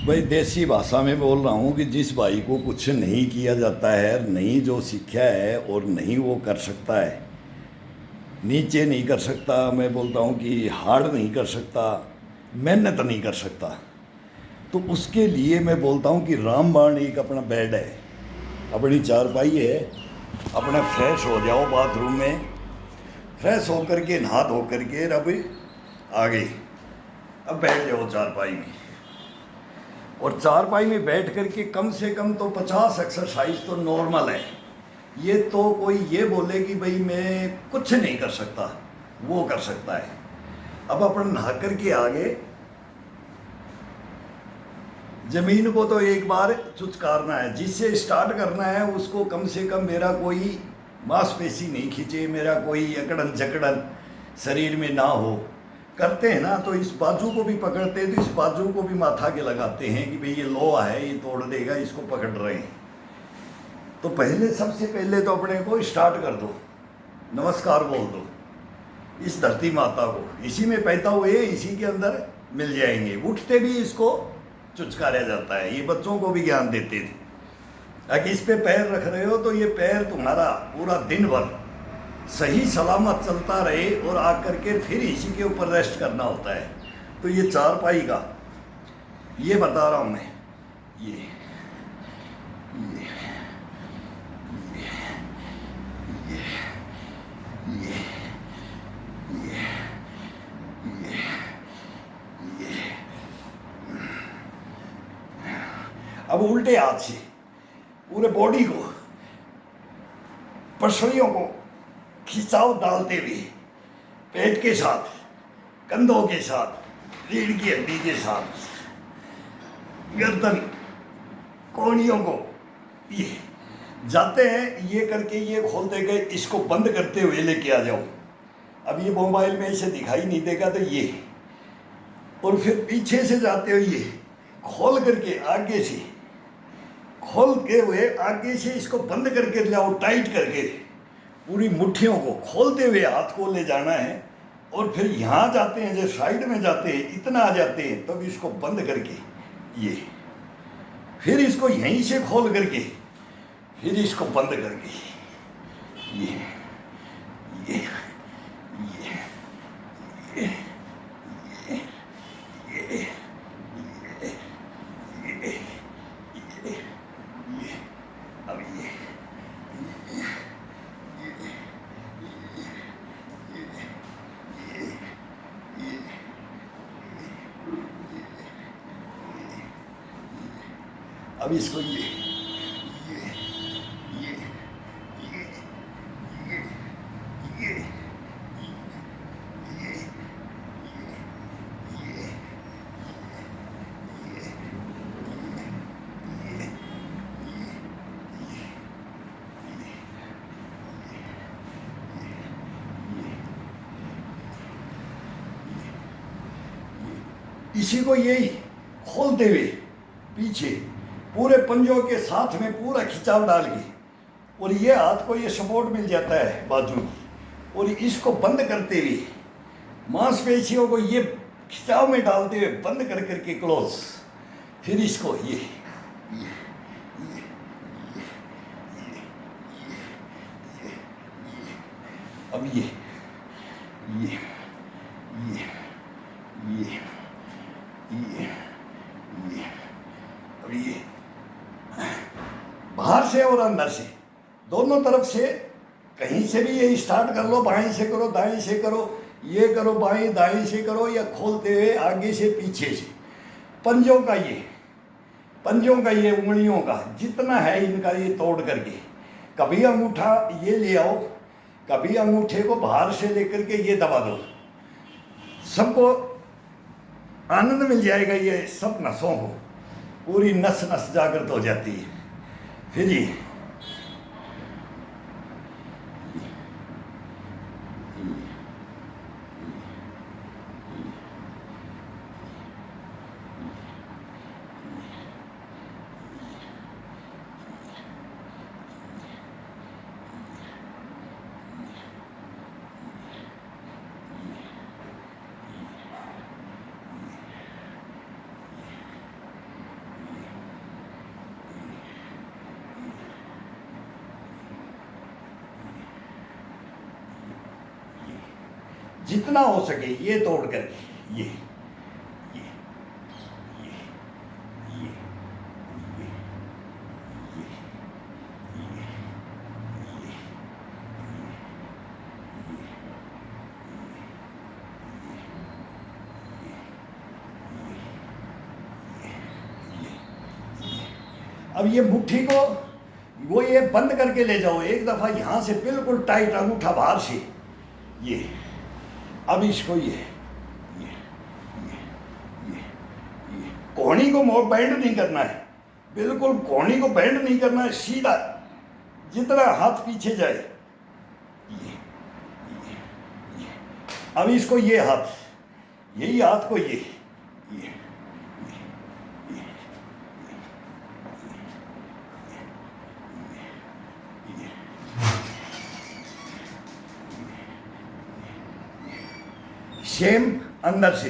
भाई देसी भाषा में बोल रहा हूँ कि जिस भाई को कुछ नहीं किया जाता है, नहीं जो सीखा है और नहीं वो कर सकता है, नीचे नहीं कर सकता, मैं बोलता हूँ कि हार्ड नहीं कर सकता, मेहनत नहीं कर सकता, तो उसके लिए मैं बोलता हूँ कि रामबाण एक अपना बेड है, अपनी चारपाई है। अपना फ्रेश हो जाओ बाथरूम में, फ्रेश होकर के नहा धो करके अब आगे अब बैठ जाओ चारपाई में। और चारपाई में बैठ करके कम से कम तो 50 एक्सरसाइज तो नॉर्मल है। ये तो कोई ये बोले कि भाई मैं कुछ नहीं कर सकता, वो कर सकता है। अब अपन नहा करके आगे जमीन को तो एक बार चुचकारना है, जिससे स्टार्ट करना है उसको कम से कम मेरा कोई मांसपेशी नहीं खींचे, मेरा कोई अकड़न जकड़न शरीर में ना हो। करते हैं ना तो इस बाजू को भी पकड़ते हैं, तो इस बाजू को भी माथा के लगाते हैं कि भाई ये लोहा है, ये तोड़ देगा, इसको पकड़ रहे हैं। तो पहले सबसे पहले तो अपने को स्टार्ट कर दो, नमस्कार बोल दो इस धरती माता को। इसी में पैदा हुए, इसी के अंदर मिल जाएंगे। उठते भी इसको चुचकारा जाता है, ये बच्चों को भी ज्ञान देते थे। अगर इस पे पैर रख रहे हो तो ये पैर तुम्हारा पूरा दिन भर सही सलामत चलता रहे, और आकर के फिर इसी के ऊपर रेस्ट करना होता है। तो ये चारपाई का ये बता रहा हूँ मैं, ये ये ये ये ये ये ये अब उल्टे हाथ से पूरे बॉडी को, पसलियों को खिंचाव डालते हुए, पेट के साथ, कंधों के साथ, रीढ़ की हड्डी के साथ, गर्दन, कोहनियों को ये जाते हैं। ये करके ये खोलते गए, इसको बंद करते हुए लेके आ जाओ। अब ये मोबाइल में इसे दिखाई नहीं देगा तो ये, और फिर पीछे से जाते हुए ये खोल करके आगे से, खोल के हुए आगे से इसको बंद करके लाओ, टाइट करके पूरी मुट्ठियों को खोलते हुए हाथ को ले जाना है। और फिर यहाँ जाते हैं, जो साइड में जाते हैं, इतना आ जाते हैं, तब इसको बंद करके ये, फिर इसको यहीं से खोल करके, फिर इसको बंद करके ये ये ये ये ये ये ये ये अब ये अब इसको ये ये ये ये ये ये ये ये इसी को यही खोलते हुए पीछे पूरे पंजों के साथ में पूरा खिंचाव डाल के, और ये हाथ को ये सपोर्ट मिल जाता है बाजू, और इसको बंद करते हुए मांसपेशियों को ये खिंचाव में डालते हुए बंद कर करके क्लोज, फिर इसको ये अब ये ये ये ये ये ये अब ये बाहर से और अंदर से दोनों तरफ से, कहीं से भी ये स्टार्ट कर लो, बाएं से करो, दाएं से करो, ये करो, बाएं दाएं से करो, या खोलते हुए आगे से पीछे से। पंजों का ये उंगलियों का जितना है इनका ये तोड़ करके, कभी अंगूठा ये ले आओ, कभी अंगूठे को बाहर से लेकर के ये दबा दो, सबको आनंद मिल जाएगा। ये सब नसों को, पूरी नस नस जागृत हो जाती है। फिर ये जितना हो सके ये तोड़ करके ये ये ये ये ये अब ये मुट्ठी को वो ये बंद करके ले जाओ एक दफ़ा यहाँ से बिल्कुल टाइट, अंगूठा बाहर से ये। अब इसको ये कोहनी को बेंड नहीं करना है, बिल्कुल कोहनी को बेंड नहीं करना है, सीधा जितना हाथ पीछे जाए ये। अब इसको ये हाथ, यही हाथ को ये सेम अंदर से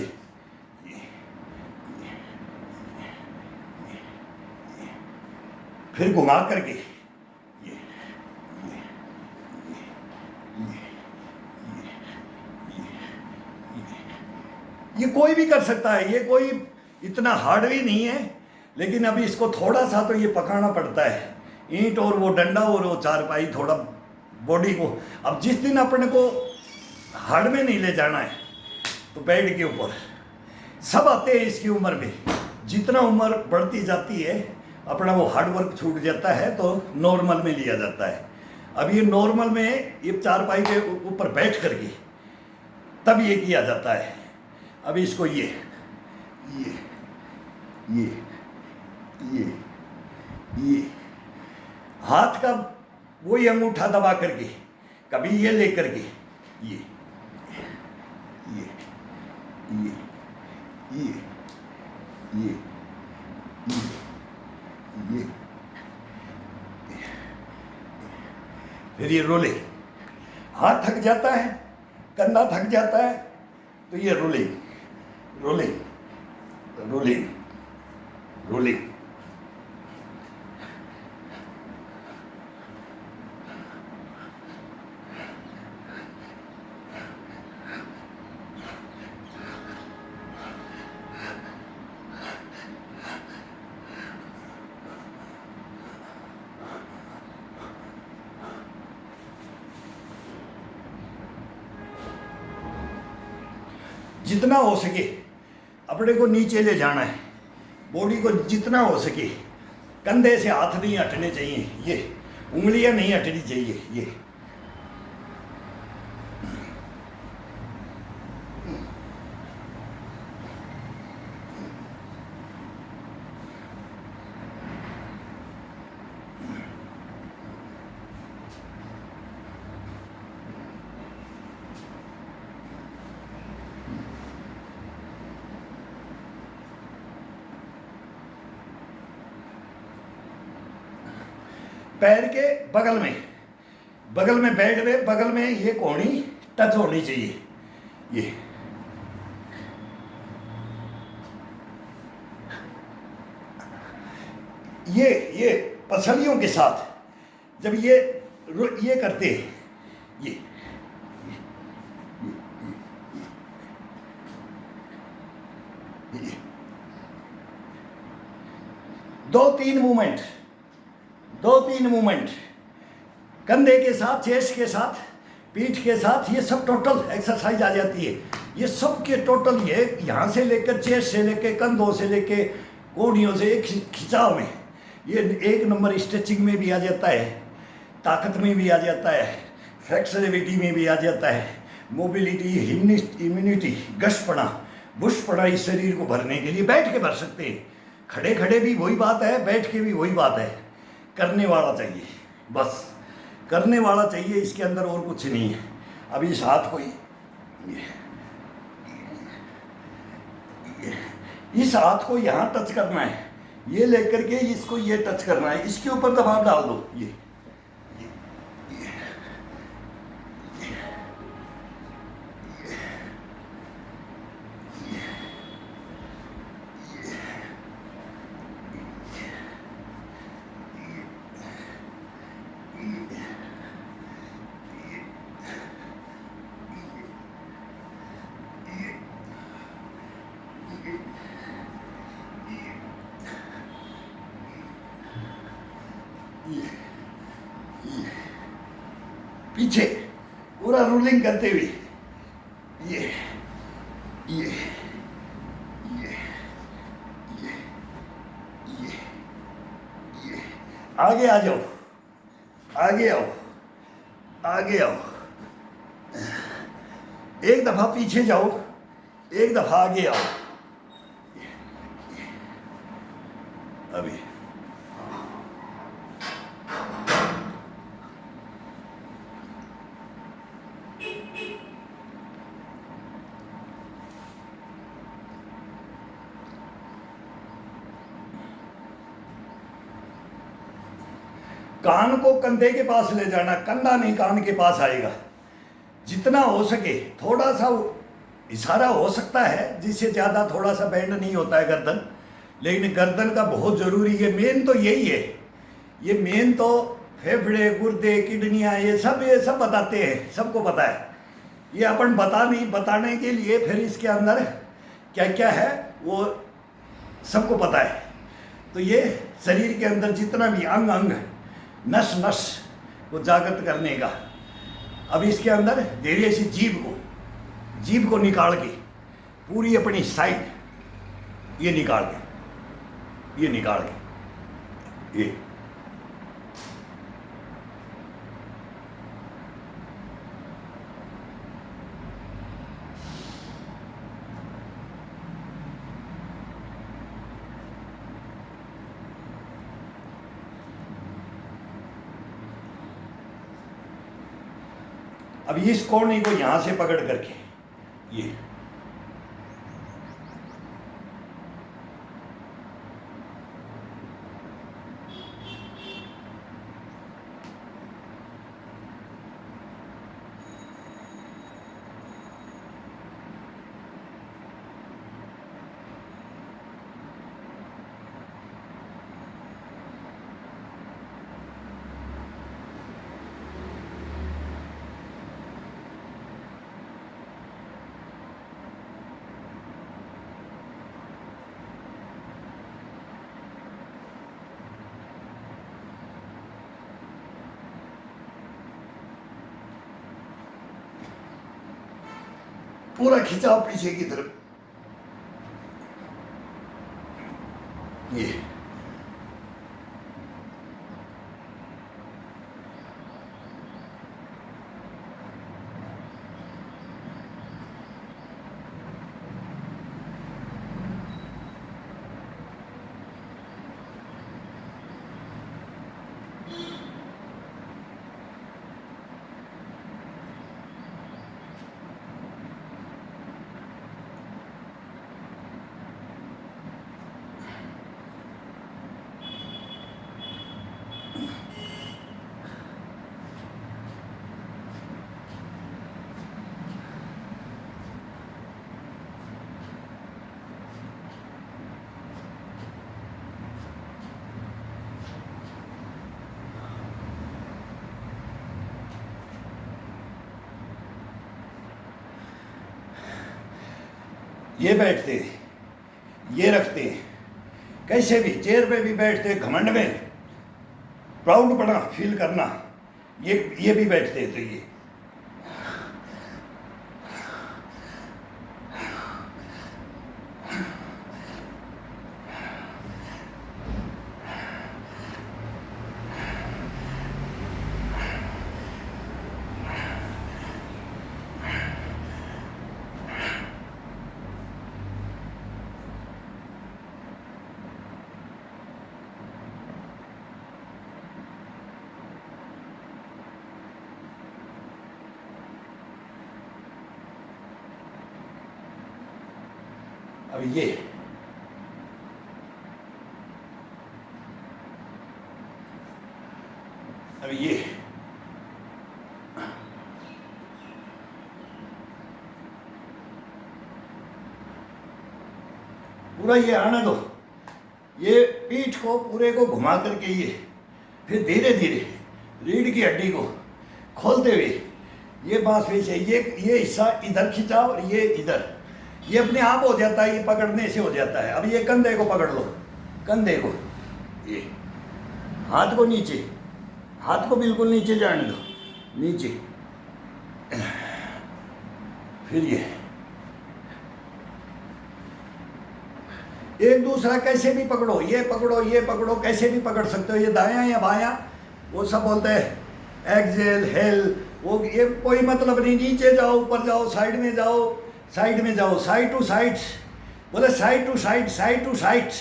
फिर घुमा करके ये कोई भी कर सकता है, ये कोई इतना हार्ड भी नहीं है, लेकिन अभी इसको थोड़ा सा तो ये पकाना पड़ता है, ईंट और वो डंडा और वो चारपाई, थोड़ा बॉडी को। अब जिस दिन अपने को हार्ड में नहीं ले जाना है तो बेड के ऊपर सब आते हैं इसकी उम्र में, जितना उम्र बढ़ती जाती है अपना वो हार्ड वर्क छूट जाता है तो नॉर्मल में लिया जाता है। अब ये नॉर्मल में ये चारपाई के ऊपर बैठ करके तब ये किया जाता है। अब इसको ये ये ये ये हाथ का वही अंगूठा दबा करके, कभी ये ले करके ये ये ये ये ये ये ये फिर ये रोलिंग, हाथ थक जाता है, कंधा थक जाता है तो ये रोलिंग रोलिंग रोलिंग रोलिंग। जितना हो सके अपने को नीचे ले जाना है, बॉडी को जितना हो सके, कंधे से हाथ नहीं हटने चाहिए, ये उंगलियां नहीं हटनी चाहिए, ये पैर के बगल में बेड में बगल में ये कोहनी टच होनी चाहिए, ये पसलियों के साथ जब ये करते हैं ये 2-3 मूवमेंट कंधे के साथ, चेस्ट के साथ, पीठ के साथ, ये सब टोटल एक्सरसाइज आ जाती है। ये सब के टोटल ये यहाँ से लेकर चेस्ट से लेकर कंधों से लेकर कोहनियों से एक खिंचाव में ये 1 नंबर स्ट्रेचिंग में भी आ जाता है, ताकत में भी आ जाता है, फ्लेक्सिबिलिटी में भी आ जाता है, मोबिलिटी, इम्यूनिटी, गशपना, बुशपना इस शरीर को भरने के लिए बैठ के भर सकते हैं। खड़े खड़े भी वही बात है, बैठ के भी वही बात है। करने वाला चाहिए, बस करने वाला चाहिए, इसके अंदर और कुछ नहीं है। अभी इस हाथ को इस हाथ को यहाँ टच करना है, ये लेकर के इसको ये टच करना है, इसके ऊपर दबाव डाल दो, ये पीछे पूरा रूलिंग करते हुए ये ये ये ये ये ये आगे आ जाओ, आगे आओ, आगे आओ, एक दफा पीछे जाओ, एक दफा आगे आओ। अभी कान को कंधे के पास ले जाना, कंधा नहीं कान के पास आएगा। जितना हो सके थोड़ा सा इशारा हो सकता है, जिससे ज़्यादा थोड़ा सा बैंड नहीं होता है गर्दन, लेकिन गर्दन का बहुत ज़रूरी है। मेन तो यही है, ये मेन तो फेफड़े, गुर्दे, किडनियाँ, ये सब बताते हैं, सबको पता है। ये अपन बताने के लिए फिर इसके अंदर क्या क्या है वो सबको पता है। तो ये शरीर के अंदर जितना भी अंग अंग, नस नस को जागृत करने का। अब इसके अंदर धीरे से जीभ को निकाल के पूरी अपनी साइड ये निकाल के ये अब इस कोने को यहां से पकड़ करके ये पूरा खिंचाव पीछे की तरफ ये ये बैठते, ये रखते, कैसे भी चेयर पे भी बैठते, घमंड में प्राउड पना फील करना, ये भी बैठते। तो ये अब ये पूरा ये आने दो, ये पीठ को पूरे को घुमा करके ये फिर धीरे धीरे रीढ़ की हड्डी को खोलते हुए ये मांसपेशी, ये हिस्सा इधर खिंचाओ और ये इधर, ये अपने आप हो जाता है, ये पकड़ने से हो जाता है। अब ये कंधे को पकड़ लो, कंधे को, ये हाथ को नीचे, हाथ को बिल्कुल नीचे जाने दो, नीचे, फिर ये एक दूसरा कैसे भी पकड़ो, ये पकड़ो ये पकड़ो, कैसे भी पकड़ सकते हो, ये दायां या बायां, वो सब बोलते हैं एक्सेल हेल, वो ये कोई मतलब नहीं। नीचे जाओ, ऊपर जाओ, साइड में जाओ, साइड में जाओ, साइड टू साइड, बोले side to side, side to side,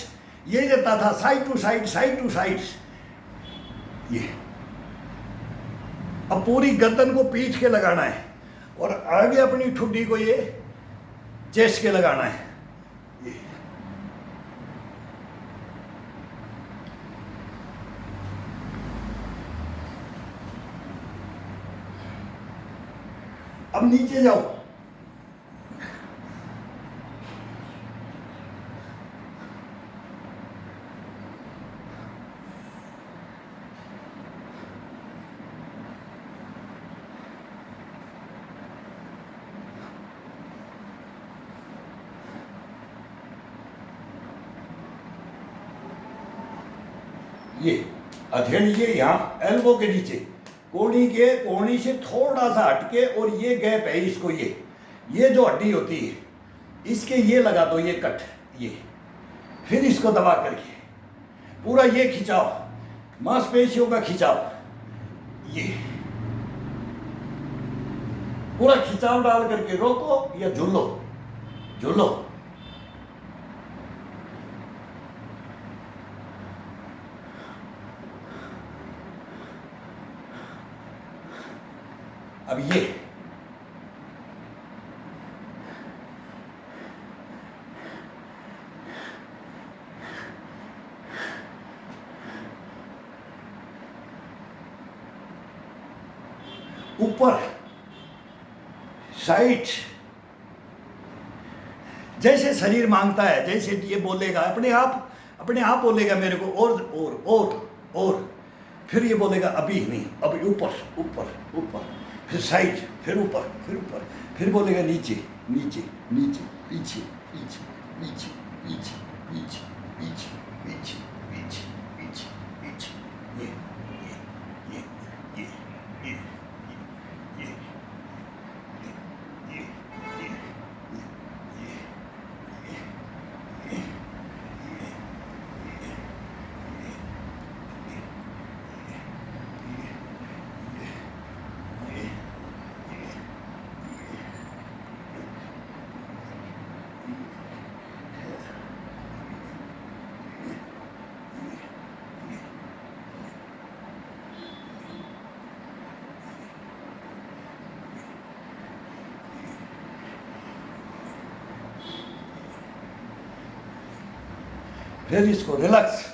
ये जाता था side to side, side to side. ये अब पूरी गर्दन को पीठ के लगाना है और आगे अपनी ठुड्डी को ये चेस्ट के लगाना है। ये अब नीचे जाओ, ये अधेड़ ये यहाँ एल्बो के नीचे, कोहनी से थोड़ा सा हटके, और ये गैप है इसको, ये जो हड्डी होती है इसके ये लगा दो, ये कट, ये फिर इसको दबा करके पूरा ये खिंचाओ, मांसपेशियों का खिंचाव, ये पूरा खिंचाव डाल करके रोको या झूलो, झूलो। अब ये ऊपर साइड, जैसे शरीर मांगता है, जैसे ये बोलेगा अपने आप बोलेगा मेरे को, और फिर ये बोलेगा अभी नहीं, अभी ऊपर ऊपर ऊपर, फिर साइड, फिर ऊपर, फिर बोलेगा नीचे नीचे नीचे, पीछे पीछे पीछे पीछे पीछे पीछे पीछे पीछे पीछे पीछे, ये ये ये ये ये ये ये फिर इसको रिलैक्स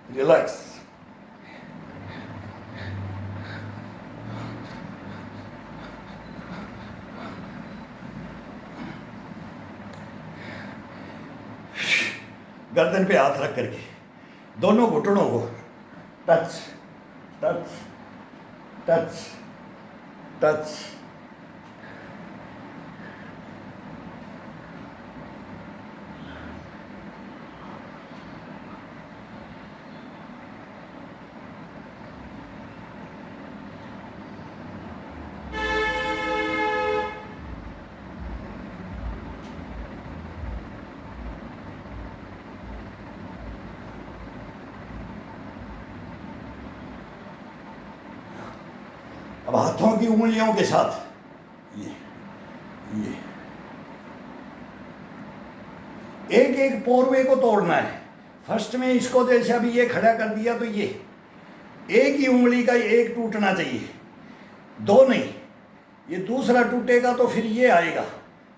रिलैक्स, गर्दन पे हाथ रख करके दोनों घुटनों को टच टच टच टच। अब हाथों की उंगलियों के साथ ये एक एक पोरवे को तोड़ना है। फर्स्ट में इसको जैसे अभी ये खड़ा कर दिया तो ये एक ही उंगली का एक टूटना चाहिए, दो नहीं। ये दूसरा टूटेगा तो फिर ये आएगा,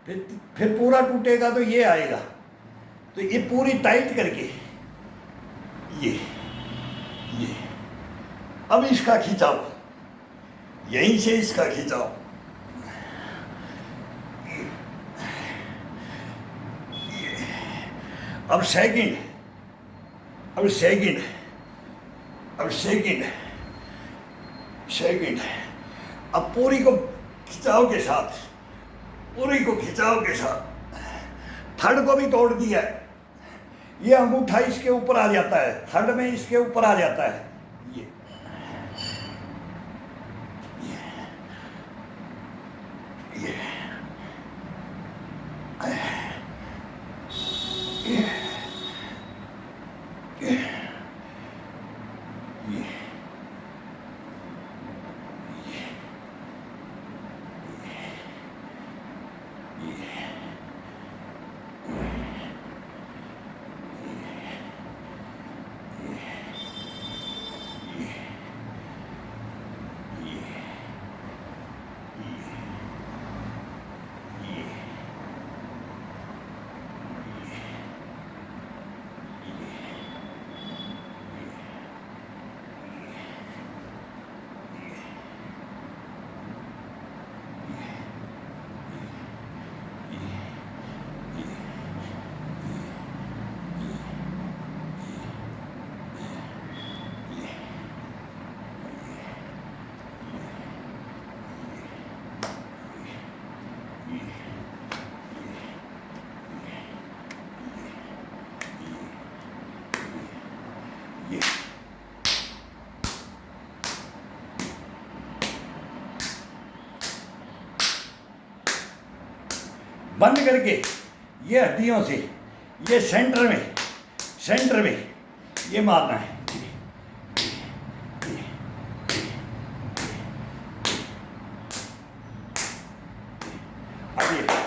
फिर पूरा टूटेगा तो ये आएगा। तो ये पूरी टाइट करके ये अब इसका खिंचाव, यहीं से इसका खिंचाव, अब सेकंड, अब सेकंड, अब सेकंड, सेकंड। अब पूरी को खिंचाव के साथ, पूरी को खिंचाव के साथ, थर्ड को भी तोड़ दिया है। ये अंगूठा इसके ऊपर आ जाता है, थर्ड में इसके ऊपर आ जाता है। ये बंद करके ये हड्डियों से ये सेंटर में ये मारना है। अब ये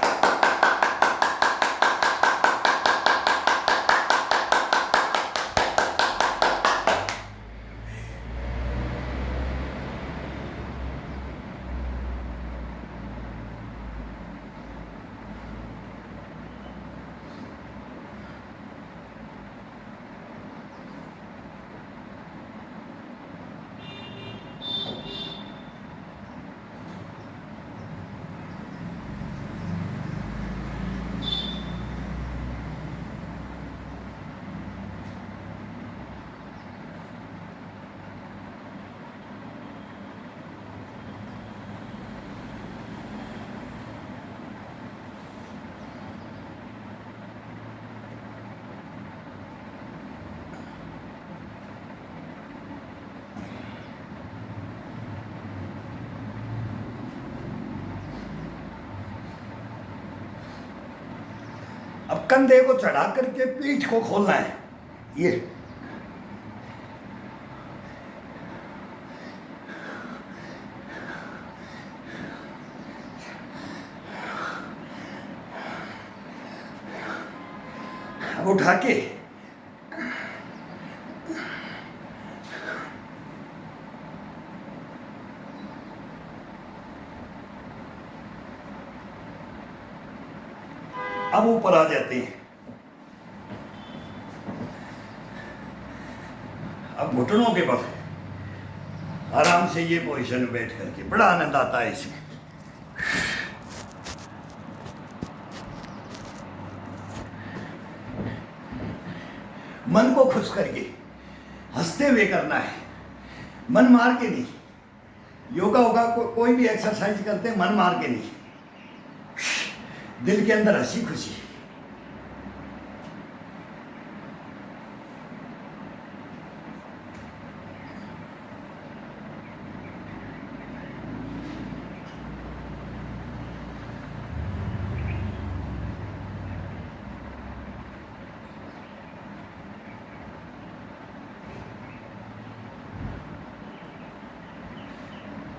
अब कंधे को चढ़ा करके पीठ को खोलना है। ये अब उठा के अब ऊपर आ जाते हैं। अब घुटनों के बल आराम से ये पोजीशन में बैठ करके बड़ा आनंद आता है इसमें। मन को खुश करके हंसते हुए करना है, मन मार के नहीं। योगा होगा कोई भी एक्सरसाइज करते हैं मन मार के नहीं, दिल के अंदर हंसी खुशी।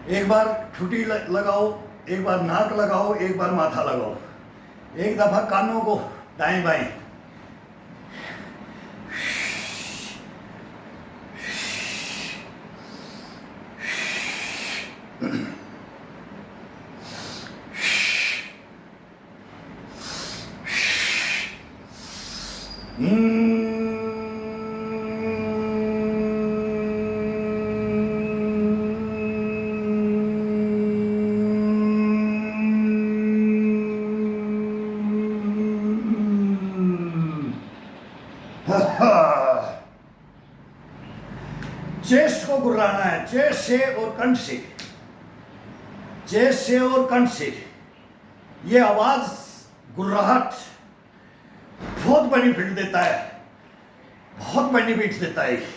एक बार ठुटी लगाओ, एक बार नाक लगाओ, एक बार माथा लगाओ, एक दफा कानों को दाएं बाएं। चेस्ट को गुर्राना है, चेस्ट से और कंठ से, चेस्ट से और कंठ से। ये आवाज गुर्राहट बहुत बेनिफिट देता है, बहुत बेनिफिट देता है।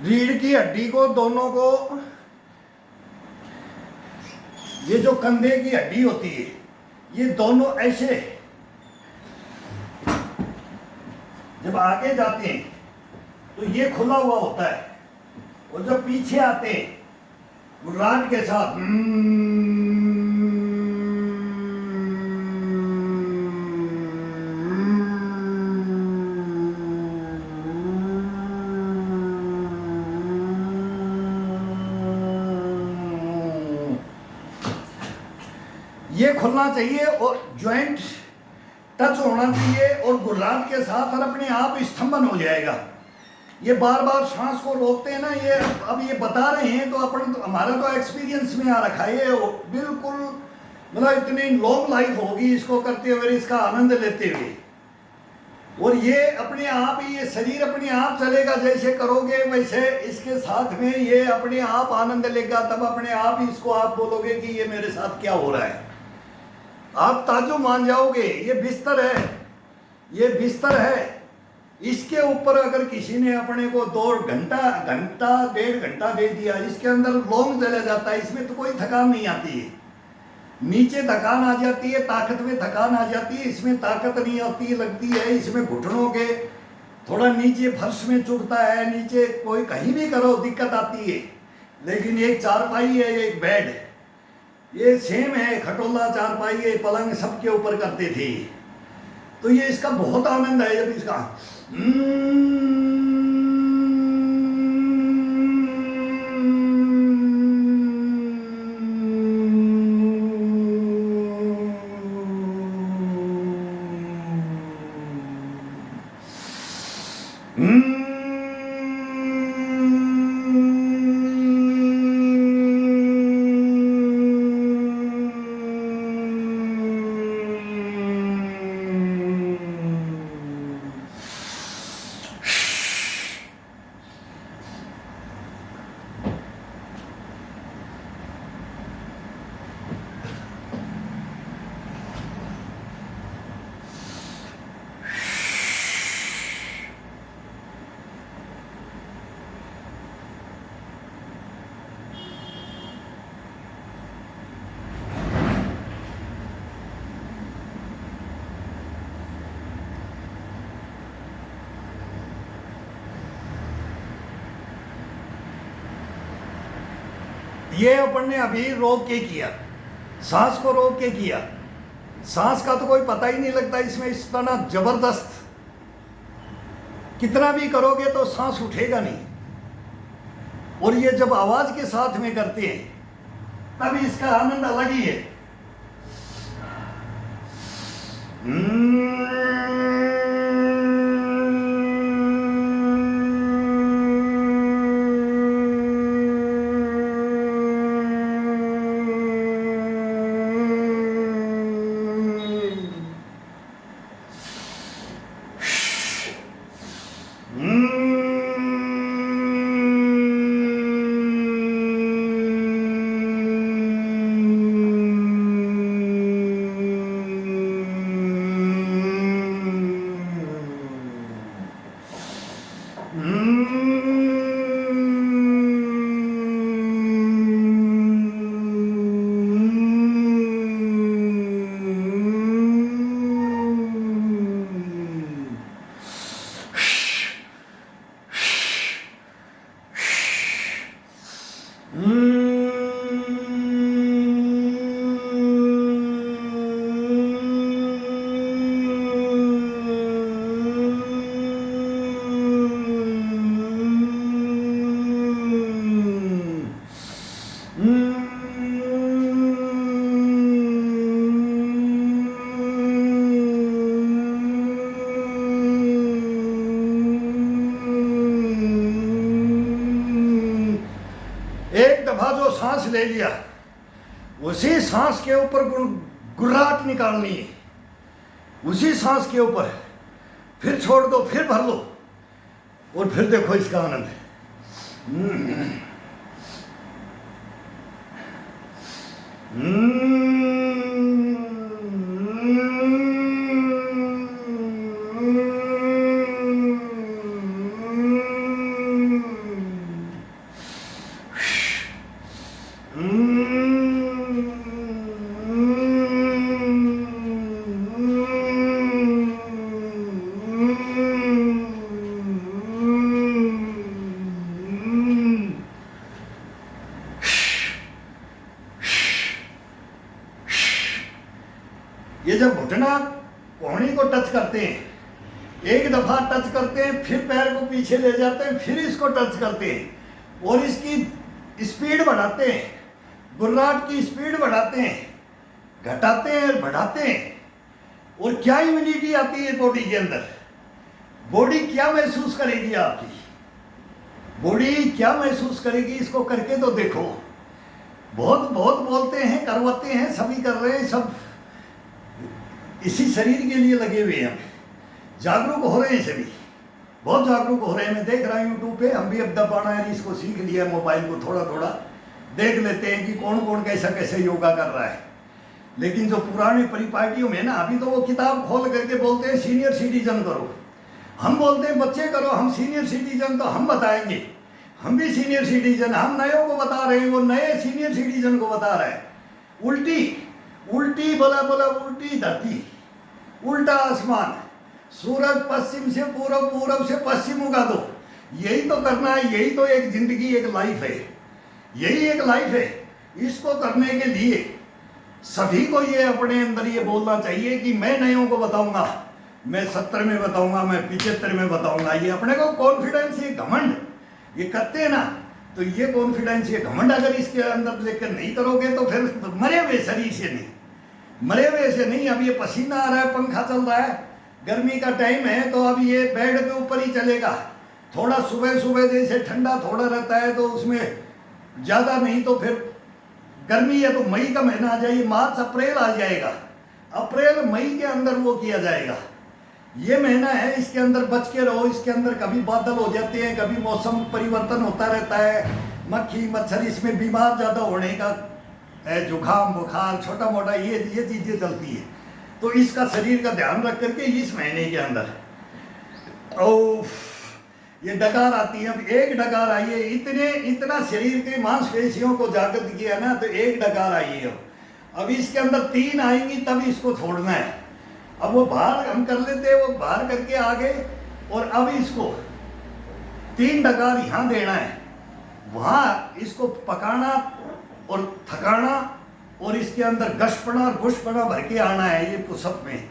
रीढ़ की हड्डी को दोनों को, ये जो कंधे की हड्डी होती है, ये दोनों ऐसे जब आगे जाते हैं तो ये खुला हुआ होता है, और जब पीछे आते हैं गुर्राट के साथ ये खुलना चाहिए और ज्वाइंट टच होना चाहिए, और गुर्राट के साथ और अपने आप स्तंभन हो जाएगा। ये बार बार सांस को रोकते हैं ना, ये अब ये बता रहे हैं तो अपन तो, हमारा तो एक्सपीरियंस में आ रखा है, ये बिल्कुल मतलब इतनी लॉन्ग लाइफ होगी इसको करते हुए, इसका आनंद लेते हुए। और ये अपने आप ही, ये शरीर अपने आप चलेगा, जैसे करोगे वैसे इसके साथ में ये अपने आप आनंद लेगा, तब अपने आप ही इसको आप बोलोगे कि ये मेरे साथ क्या हो रहा है। आप ताज्जुब मान जाओगे। ये बिस्तर है, ये बिस्तर है, इसके ऊपर अगर किसी ने अपने को 2 घंटा 1.5 घंटा दे दिया, इसके अंदर लॉन्ग चला जाता है, इसमें तो कोई थकान नहीं आती है। नीचे थकान आ जाती है, ताकत में थकान आ जाती है, इसमें ताकत नहीं आती लगती है। इसमें घुटनों के थोड़ा नीचे फर्श में चुभता है, नीचे कोई कहीं भी करो दिक्कत आती है। लेकिन एक चारपाई है, एक बेड है, ये सेम है, खटोला चारपाई है, पलंग सबके ऊपर करते थे। तो ये इसका बहुत आनंद है जब इसका ये अपन ने अभी रोक के किया, सांस को रोक के किया। सांस का तो कोई पता ही नहीं लगता इसमें, इस तरह जबरदस्त कितना भी करोगे तो सांस उठेगा नहीं। और ये जब आवाज के साथ में करते हैं तब इसका आनंद अलग ही है। दफा जो सांस ले लिया, उसी सांस के ऊपर गुर्राहट निकालनी है, उसी सांस के ऊपर फिर छोड़ दो, फिर भर लो, और फिर देखो इसका आनंद। ये जब घुटना कोहनी को टच करते हैं, एक दफा टच करते हैं, फिर पैर को पीछे ले जाते हैं, फिर इसको टच करते हैं और इसकी स्पीड बढ़ाते हैं, गुर्राहट की स्पीड बढ़ाते हैं, घटाते हैं, बढ़ाते हैं, और क्या इम्यूनिटी आती है बॉडी के अंदर। बॉडी क्या महसूस करेगी, आपकी बॉडी क्या महसूस करेगी, इसको करके तो देखो। बहुत बहुत बोलते हैं, करवाते हैं, सभी कर रहे हैं, सब इसी शरीर के लिए लगे हुए हैं। जागरूक हो रहे हैं, सभी बहुत जागरूक हो रहे हैं। मैं देख रहा हूँ यूट्यूब पे, हम भी अब दबाना है, इसको सीख लिया, मोबाइल को थोड़ा थोड़ा देख लेते हैं कि कौन कौन कैसा कैसे योगा कर रहा है। लेकिन जो पुराने परिपाटियों में ना, अभी तो वो किताब खोल करके बोलते हैं सीनियर सिटीजन करो, हम बोलते हैं बच्चे करो। हम सीनियर सिटीजन तो हम बताएंगे, हम भी सीनियर सिटीजन, हम नयों को बता रहे हैं, वो नए सीनियर सिटीजन को बता रहे हैं। उल्टी उल्टी बोला बोला, उल्टी धरती, उल्टा आसमान, सूरज पश्चिम से पूरब, पूरब से पश्चिम उगा दो। यही तो करना है, यही तो एक जिंदगी, एक लाइफ है, यही एक लाइफ है। इसको करने के लिए सभी को ये अपने अंदर ये बोलना चाहिए कि मैं नयों को बताऊंगा, मैं 70 में बताऊंगा, मैं 75 में बताऊंगा। ये अपने को कॉन्फिडेंस, ये घमंड ये करते हैं ना, तो ये कॉन्फिडेंस, ये घमंड अगर इसके अंदर लेकर नहीं करोगे तो फिर मरे हुए शरीर से नहीं, मरे हुए से नहीं। अब ये पसीना आ रहा है, पंखा चल रहा है, गर्मी का टाइम है, तो अब ये बेड के ऊपर ही चलेगा। थोड़ा सुबह सुबह जैसे ठंडा थोड़ा रहता है तो उसमें ज़्यादा नहीं, तो फिर गर्मी है तो मई का महीना आ जाए, मार्च अप्रैल आ जाएगा, अप्रैल मई के अंदर वो किया जाएगा। ये महीना है, इसके अंदर बच के रहो। इसके अंदर कभी बादल हो जाते हैं, कभी मौसम परिवर्तन होता रहता है, मक्खी मच्छर, इसमें बीमार ज़्यादा होने का, जुकाम बुखार छोटा मोटा ये चीज़ें चलती है। तो इसका शरीर का ध्यान रख करके इस महीने के अंदर ये डकार आती है। अब एक डकार आई है, इतना शरीर के मांसपेशियों को जागृत किया ना, तो एक डकार आई है। अब इसके अंदर 3 आएंगी, तब इसको छोड़ना है। अब वो बाहर हम कर लेते हैं, वो बाहर करके आगे, और अब इसको 3 डकार यहाँ देना है, वहाँ इसको पकाना और थकाना, और इसके अंदर गशपना और घुसपना भर के आना है। ये पुशअप में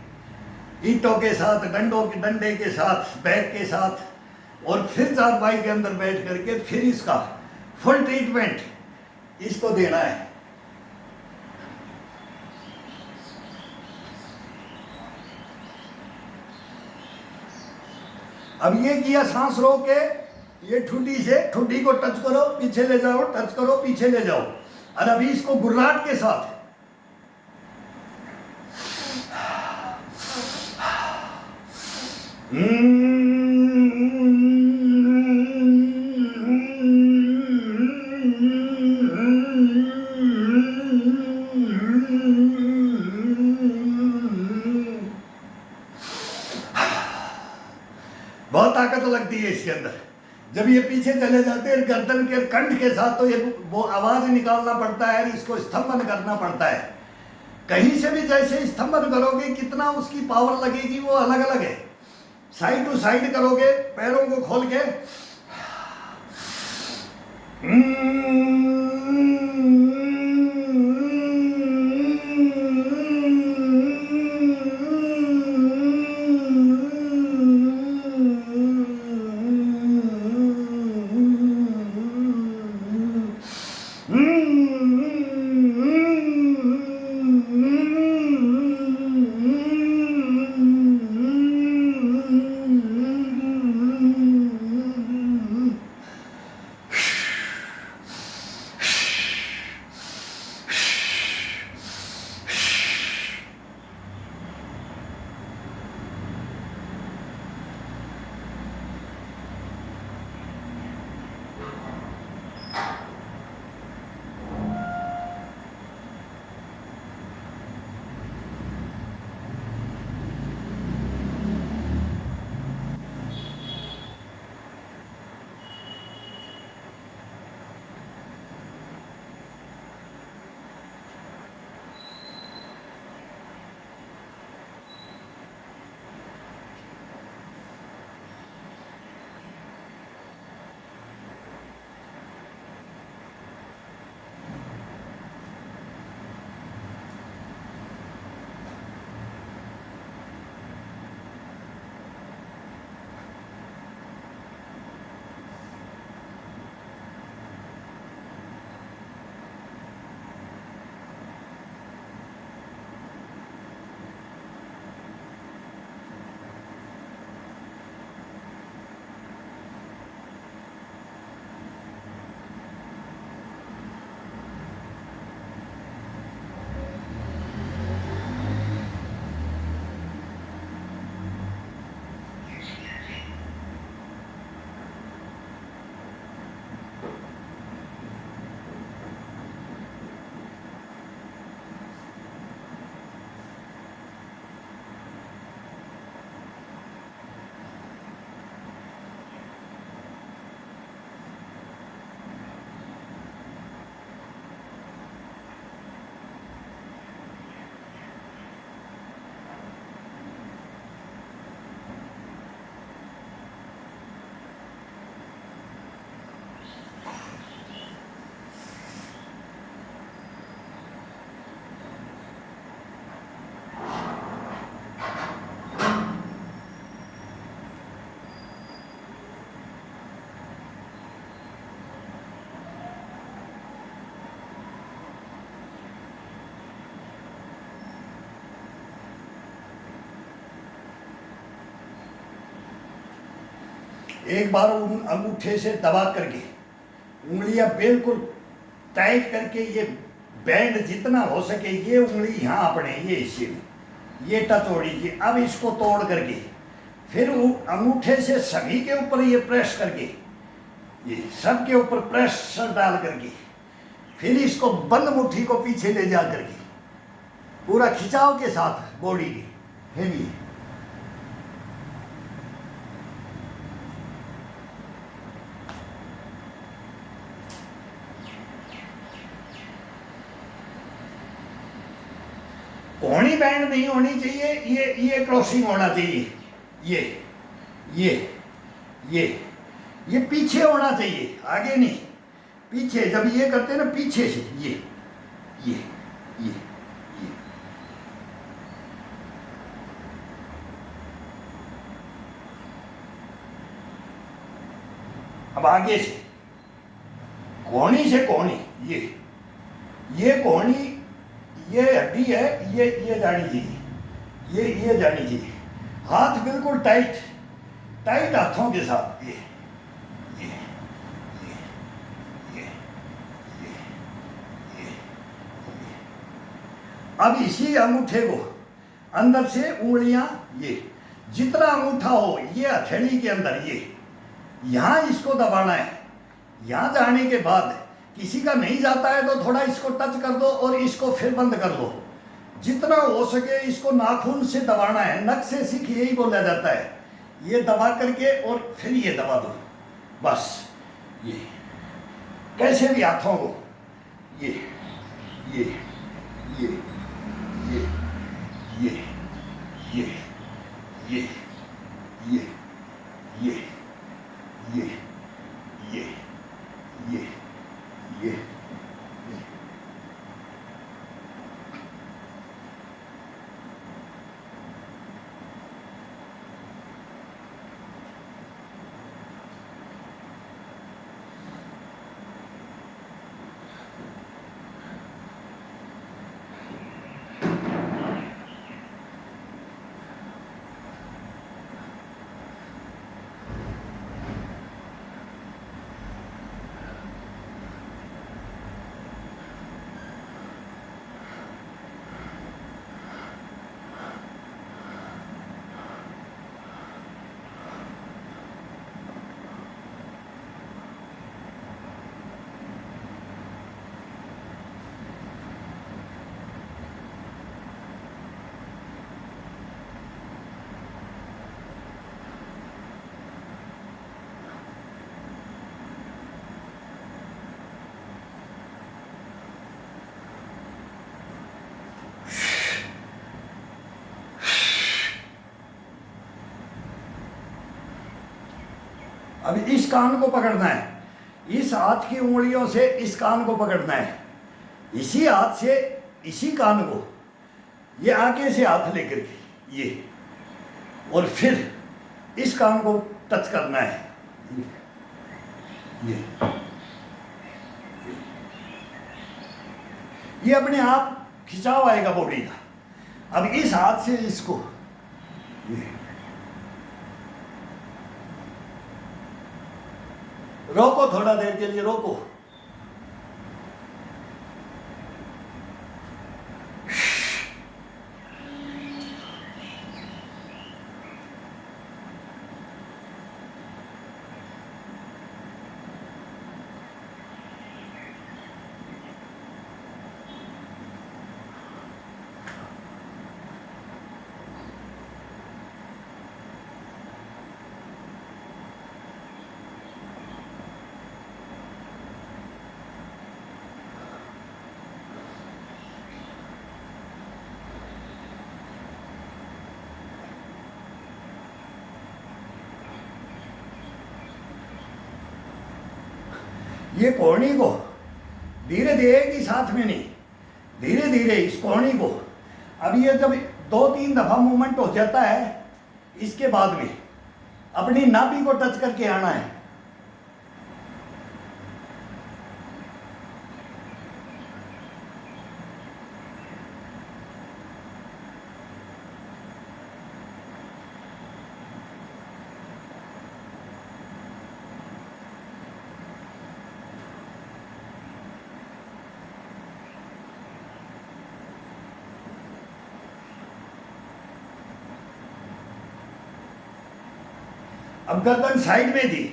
ईंटों के साथ, डंडे के साथ, बैग के साथ, और फिर चारपाई के अंदर बैठ करके फिर इसका फुल ट्रीटमेंट इसको देना है। अब ये किया, सांस रोक के ये ठुड्डी से, ठुड्डी को टच करो, पीछे ले जाओ, टच करो, पीछे ले जाओ। और अभी इसको गुर्राहट के साथ बहुत ताकत लगती है इसके अंदर। जब ये पीछे चले जाते हैं गर्दन के कंठ के साथ, तो ये वो आवाज निकालना पड़ता है, इसको स्तंभन करना पड़ता है। कहीं से भी जैसे स्तंभन करोगे, कितना उसकी पावर लगेगी वो अलग अलग है। साइड टू साइड करोगे, पैरों को खोल के, एक बार अंगूठे से दबा करके उंगलियां बिल्कुल टाइट करके, ये बैंड जितना हो सके ये उंगली यहाँ अपने ये हिस्से में ये टच हो रही थी। अब इसको तोड़ करके फिर अंगूठे से सभी के ऊपर ये प्रेस करके, ये सब के ऊपर प्रेशर डाल करके फिर इसको बंद मुट्ठी को पीछे ले जा करके पूरा खिंचाव के साथ बॉडी की, फिर ये कोहनी बैंड नहीं होनी चाहिए, ये क्रॉसिंग होना चाहिए, ये ये पीछे होना चाहिए, आगे नहीं, पीछे। जब ये करते हैं ना पीछे से ये अब आगे से कोहनी से कोहनी, ये कोहनी, ये हड्डी है, ये जानी चाहिए, ये जानी चाहिए। हाथ बिल्कुल टाइट टाइट हाथों के साथ ये अब इसी अंगूठे को अंदर से उंगलियां, ये जितना अंगूठा हो ये हथेली के अंदर, ये यहाँ इसको दबाना है। यहाँ जाने के बाद किसी का नहीं जाता है तो थोड़ा इसको टच कर दो और इसको फिर बंद कर दो। जितना हो सके इसको नाखून से दबाना है, नख से सीख यही बोला जाता है। ये दबा करके और फिर ये दबा दो, बस। ये कैसे भी हाथों को ये ये ये ये ये ये ये ये ये ये ये ये ये अब इस कान को पकड़ना है, इस हाथ की उंगलियों से इस कान को पकड़ना है, इसी हाथ से इसी कान को, ये आगे से हाथ लेकर के ये, और फिर इस कान को टच करना है, ये अपने आप खिंचाव आएगा बॉडी का। अब इस हाथ से इसको ये रोको, थोड़ा देर के लिए रोको। ये कोहनी को धीरे धीरे, एक ही साथ में नहीं, धीरे धीरे इस कोहनी को, अब ये जब 2-3 दफा मूवमेंट हो जाता है, इसके बाद में अपनी नाभि को टच करके आना है। अब गर्दन साइड में थी,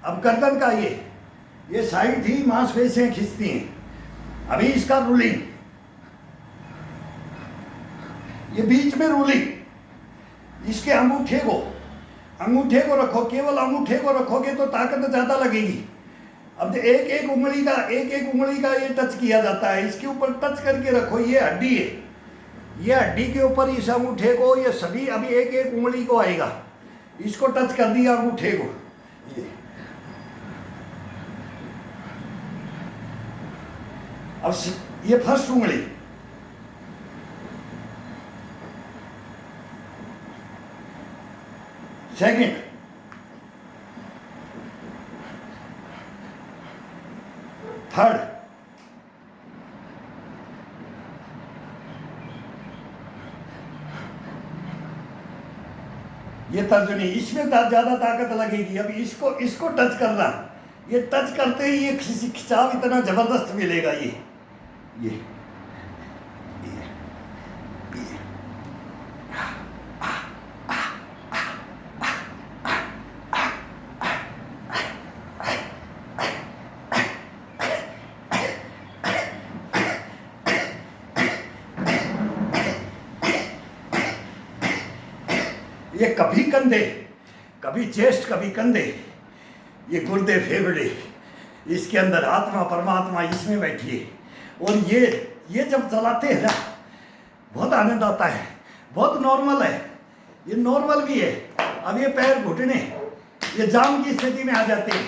अब गर्दन का ये साइड थी, मांसपेशियां खिंचती हैं। अभी इसका रूलिंग, ये बीच में रूलिंग, इसके अंगूठे को रखो, केवल अंगूठे को रखोगे तो ताकत ज्यादा लगेगी। अब एक एक उंगली का ये टच किया जाता है, इसके ऊपर टच करके रखो, ये हड्डी है, ये हड्डी के ऊपर इस अंगूठे को, ये सभी अभी एक एक उंगली को आएगा, इसको टच कर दिया अंगूठे को, अब ये फर्स्ट उंगली, सेकंड, थर्ड, ये तर्जनी, इसमें ज्यादा ताकत लगेगी। अब इसको टच करना, ये टच करते ही ये खिंचाव इतना जबरदस्त मिलेगा। ये ये कभी कंधे, कभी चेस्ट, कभी कंधे, ये गुर्दे, फेफड़े, इसके अंदर आत्मा परमात्मा इसमें बैठी है। और ये जब चलाते हैं ना, बहुत आनंद आता है, बहुत नॉर्मल है, ये नॉर्मल भी है। अब ये पैर घुटने, ये जाम की स्थिति में आ जाते हैं,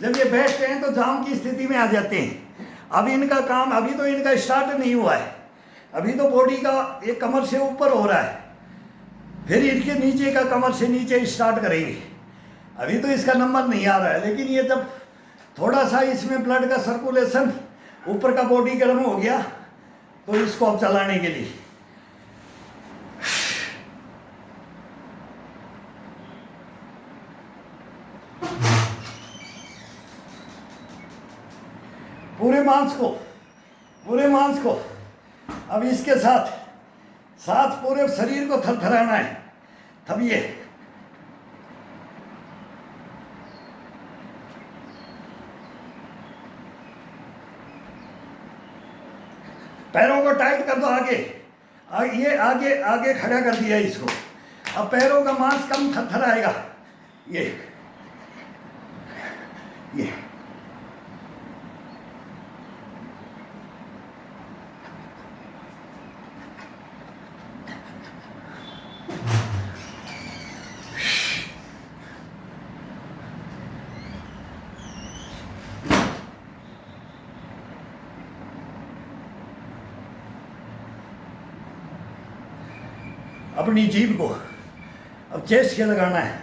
जब ये बैठते हैं तो जाम की स्थिति में आ जाते हैं। अब इनका काम, अभी तो इनका स्टार्ट नहीं हुआ है, अभी तो बॉडी का ये कमर से ऊपर हो रहा है, फिर इनके नीचे का कमर से नीचे स्टार्ट करेंगे। अभी तो इसका नंबर नहीं आ रहा है, लेकिन ये जब थोड़ा सा इसमें ब्लड का सर्कुलेशन, ऊपर का बॉडी गर्म हो गया तो इसको अब चलाने के लिए पूरे मांस को अब इसके साथ पूरे शरीर को थरथराना है। तब ये पैरों को टाइट कर दो, आगे खड़ा कर दिया इसको। अब पैरों का मांस कम थरथराएगा। ये अपनी जीभ को अब चेस्ट के लगाना है।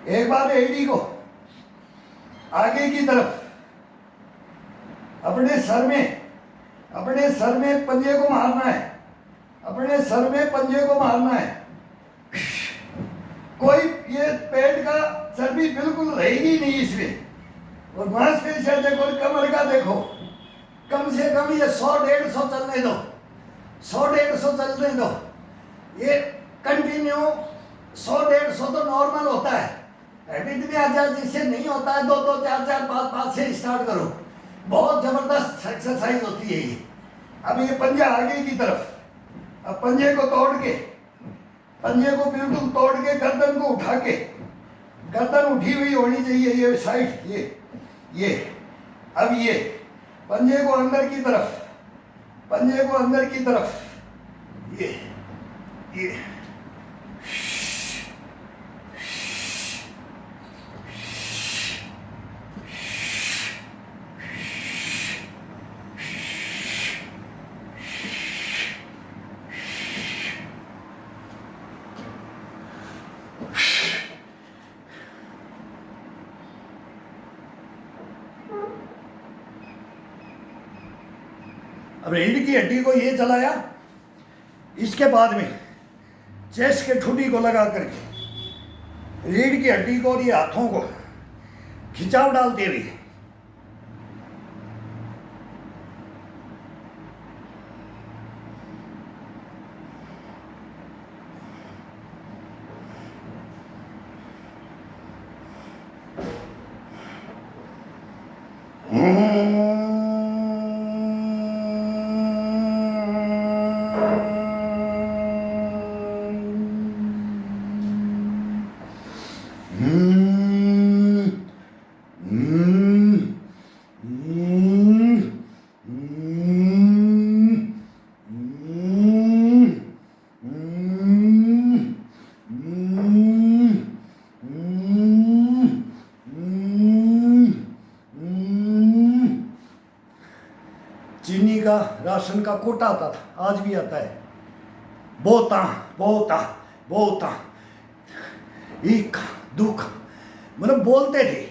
एक बार एडी को आगे की तरफ अपने सर में पंजे को मारना है, अपने सर में पंजे को मारना है। कोई ये पेट का चर्बी बिल्कुल रहेगी नहीं इसमें। और मांसपेशियां देखो, कमर का देखो, कम से कम ये 100-150 चलने दो, 100-150 चलने दो। ये कंटिन्यू 100-150 तो नॉर्मल होता है, हैबिट में आ जाए। जिससे नहीं होता है 2-2, 4-4, 5-5 से स्टार्ट करो। बहुत जबरदस्त एक्सरसाइज होती है ये। अब ये पंजा आगे की तरफ, अब पंजे को बिल्कुल तोड़ के गर्दन को उठा के, गर्दन उठी हुई होनी चाहिए ये साइड, ये अब ये पंजे को अंदर की तरफ, ये अब रीढ़ की हड्डी को ये चलाया, इसके बाद में चेस्ट के ठुड्डी को लगा करके रीढ़ की हड्डी को और ये हाथों को खिंचाव डालते हुए चीनी का राशन का कोटा आता था, आज भी आता है। बोता बोता बोता एक दुख, मतलब बोलते थे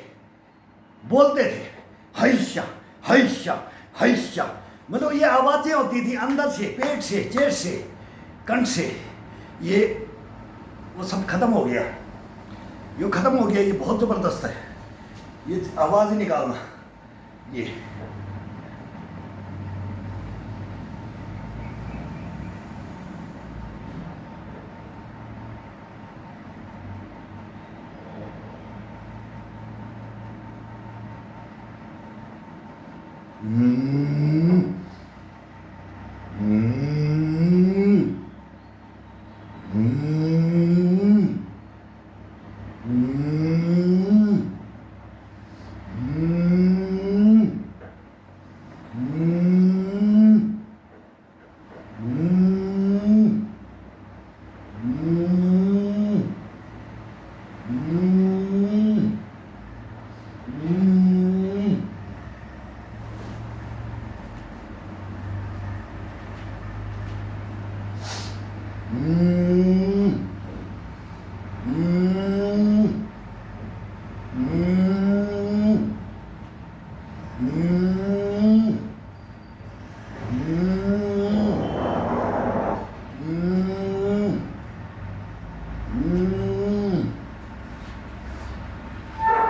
हैशा हैशा हैशा, मतलब ये आवाजें होती थी अंदर से, पेट से, चेस्ट से, कंठ से। ये वो सब खत्म हो गया, ये खत्म हो गया। ये बहुत जबरदस्त है, ये आवाज निकालना। ये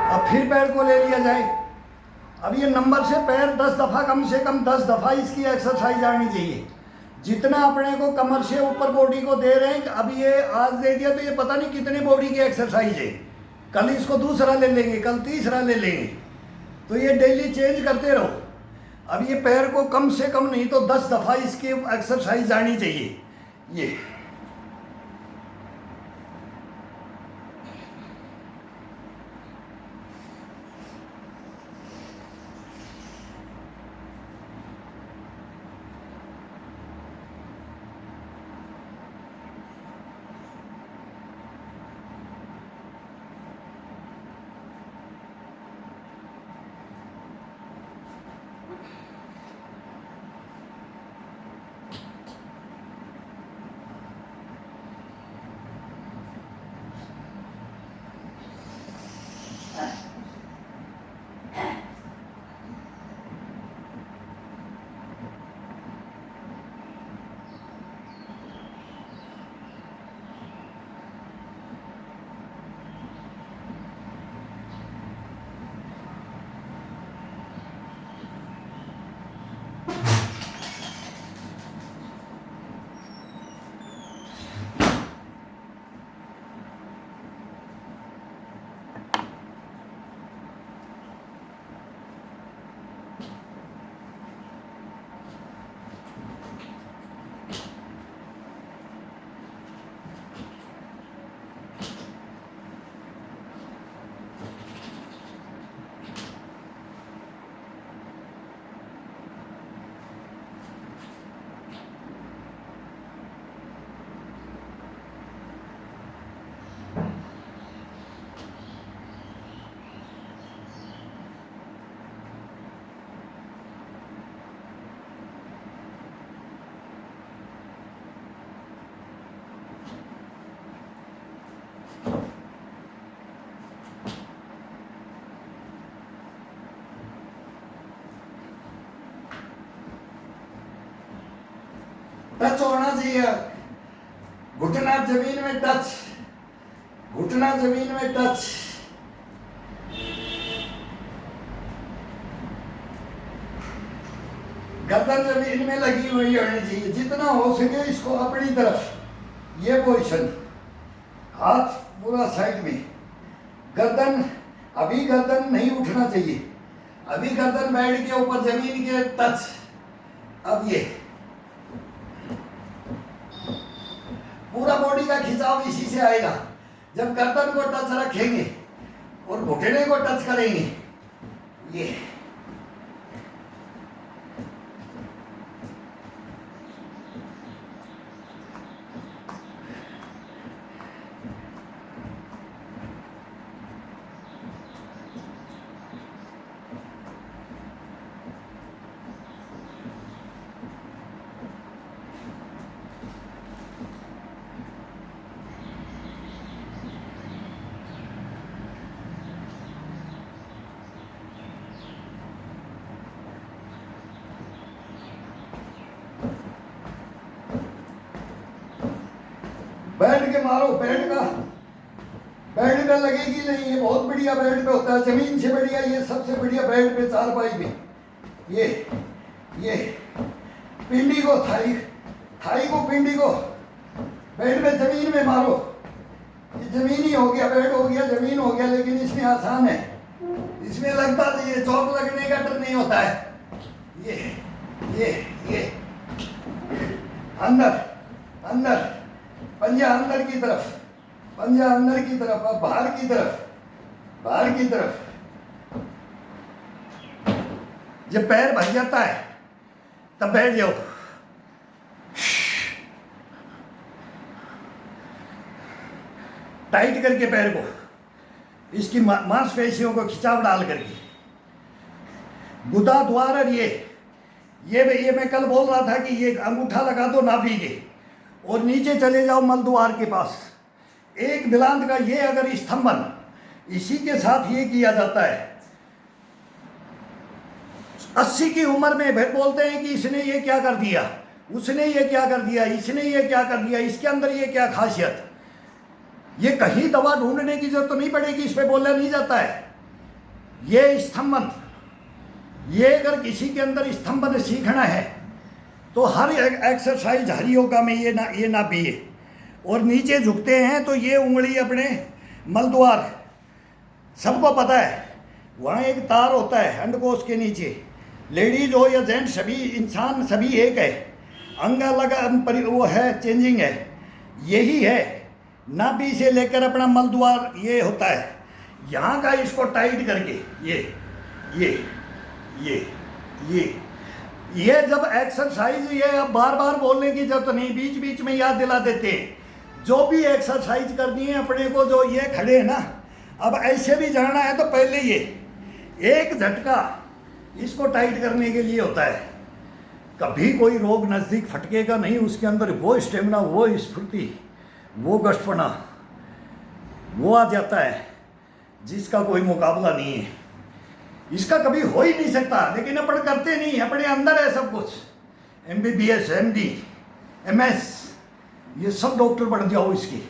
अब फिर पैर को ले लिया जाए। अब ये नंबर से पैर 10 दफ़ा, कम से कम 10 दफ़ा इसकी एक्सरसाइज आनी चाहिए। जितना अपने को कमर से ऊपर बॉडी को दे रहे हैं, अब ये आज दे दिया तो ये पता नहीं कितने बॉडी की एक्सरसाइज है। कल इसको दूसरा ले लेंगे, कल तीसरा ले लेंगे, तो ये डेली चेंज करते रहो। अब ये पैर को कम से कम नहीं तो 10 दफ़ा इसकी एक्सरसाइज आनी चाहिए। ये टच होना चाहिए, घुटना जमीन में टच, घुटना जमीन में टच। गर्दन जमीन में लगी हुई होनी चाहिए, जितना हो सके इसको अपनी तरफ, ये पोजीशन, हाथ पूरा साइड में, गर्दन, अभी गर्दन नहीं उठना चाहिए, अभी गर्दन बेड के ऊपर जमीन के टच। अब ये पूरा बॉडी का खिंचाव इसी से आएगा, जब गर्दन को टच रखेंगे और घुटने को टच करेंगे, ये बैठ के मारो, बेड पे लगेगी नहीं, ये बहुत बढ़िया बेड पे होता है, जमीन से बढ़िया, ये सबसे बढ़िया बेड पे, चारपाई पे। ये पिंडी को, थाई को, पिंडी को बेड पे जमीन में मारो। ये जमीन ही हो गया, बेड हो गया, जमीन हो गया, लेकिन इसमें आसान है, इसमें लगता नहीं है, चोट लगने का डर नहीं होता है। ये अंदर अंदर, पंजा अंदर की तरफ, पंजा अंदर की तरफ, अब बाहर की तरफ, बाहर की तरफ। जब पैर भर जाता है तब बैठ जाओ, टाइट करके पैर को, इसकी मांसपेशियों को खिंचाव डाल करके, गुदा द्वार। और ये मैं कल बोल रहा था कि ये अंगूठा लगा दो नाभि के और नीचे चले जाओ मल द्वार के पास, एक बिलांत का ये अगर स्तंभन, इसी के साथ ये किया जाता है। 80 की उम्र में बोलते हैं कि इसने ये क्या कर दिया, उसने ये क्या कर दिया, इसने ये क्या कर दिया, इसके अंदर ये क्या खासियत। ये कहीं दवा ढूंढने की जरूरत तो नहीं पड़ेगी, इस पे बोला नहीं जाता है। ये स्तंभन, ये अगर किसी के अंदर स्तंभन सीखना है तो हर एक्सरसाइज, हर योगा में ये ना पिए, और नीचे झुकते हैं तो ये उंगली अपने मलद्वार, सबको पता है वहाँ एक तार होता है अंडकोश के नीचे, लेडीज हो या जेंट्स, सभी इंसान सभी एक है, अंग अलग वो है, चेंजिंग है, यही है। नाभि से लेकर अपना मलद्वार ये होता है, यहाँ का इसको टाइट करके ये जब एक्सरसाइज, ये अब बार बार बोलने की जरूरत नहीं, बीच बीच में याद दिला देते हैं। जो भी एक्सरसाइज करनी है अपने को, जो ये खड़े हैं ना, अब ऐसे भी जाना है तो पहले ये एक झटका इसको टाइट करने के लिए होता है। कभी कोई रोग नज़दीक फटकेगा नहीं, उसके अंदर वो स्टेमिना, वो स्फूर्ति, वो गष्टपना वो आ जाता है जिसका कोई मुकाबला नहीं है, इसका कभी हो ही नहीं सकता। लेकिन अपन करते नहीं, अपने अंदर है सब कुछ। MBBS, MD, MS, ये सब डॉक्टर बन जाओ इसके,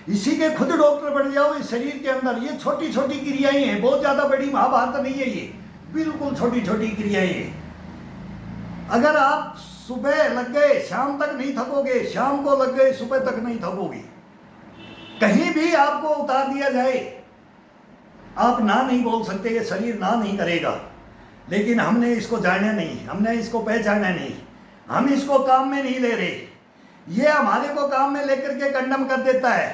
इसी के खुद डॉक्टर बन जाओ इस शरीर के अंदर। ये छोटी छोटी क्रियाएं हैं, बहुत ज़्यादा बड़ी महाभारत नहीं है, ये बिल्कुल छोटी छोटी क्रियाएं हैं। अगर आप सुबह लग गए शाम तक नहीं थकोगे, शाम को लग गए सुबह तक नहीं थकोगे। कहीं भी आपको उतार दिया जाए, आप ना नहीं बोल सकते, ये शरीर ना नहीं करेगा। लेकिन हमने इसको जाना नहीं, हमने इसको पहचाना नहीं, हम इसको काम में नहीं ले रहे। ये हमारे को काम में लेकर के कंडम कर देता है,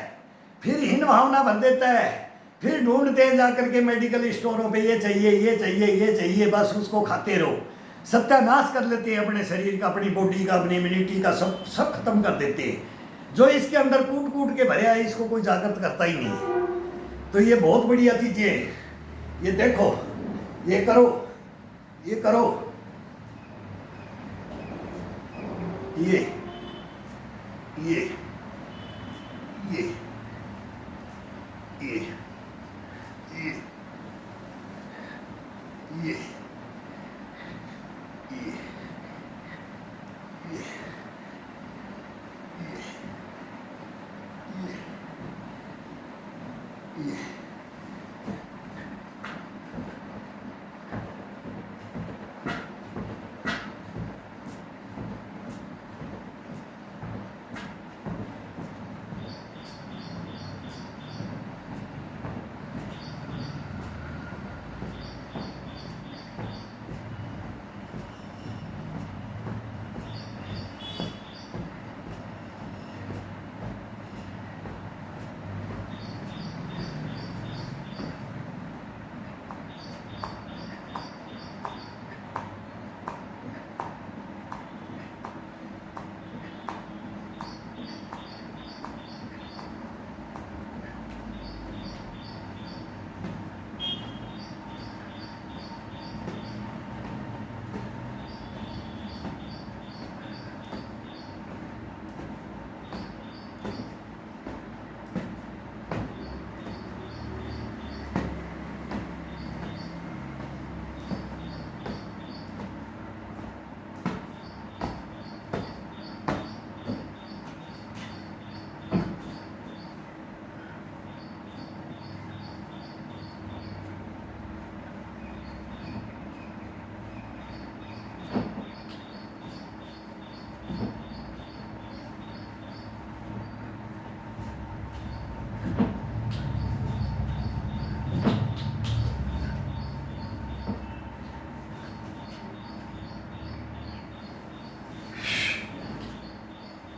फिर हीन भावना भर देता है, फिर ढूंढते हैं जाकर के मेडिकल स्टोरों पे ये चाहिए, ये चाहिए, ये चाहिए, बस उसको खाते रहो। सत्यानाश कर लेते हैं अपने शरीर का, अपनी बॉडी का, अपनी इम्यूनिटी का, सब खत्म कर देते हैं। जो इसके अंदर कूट कूट के भरे है, इसको कोई जागृत करता ही नहीं। तो ये बहुत बढ़िया चीज़ें हैं, ये देखो, ये करो, ये करो, ये ये ये ये ये ये ये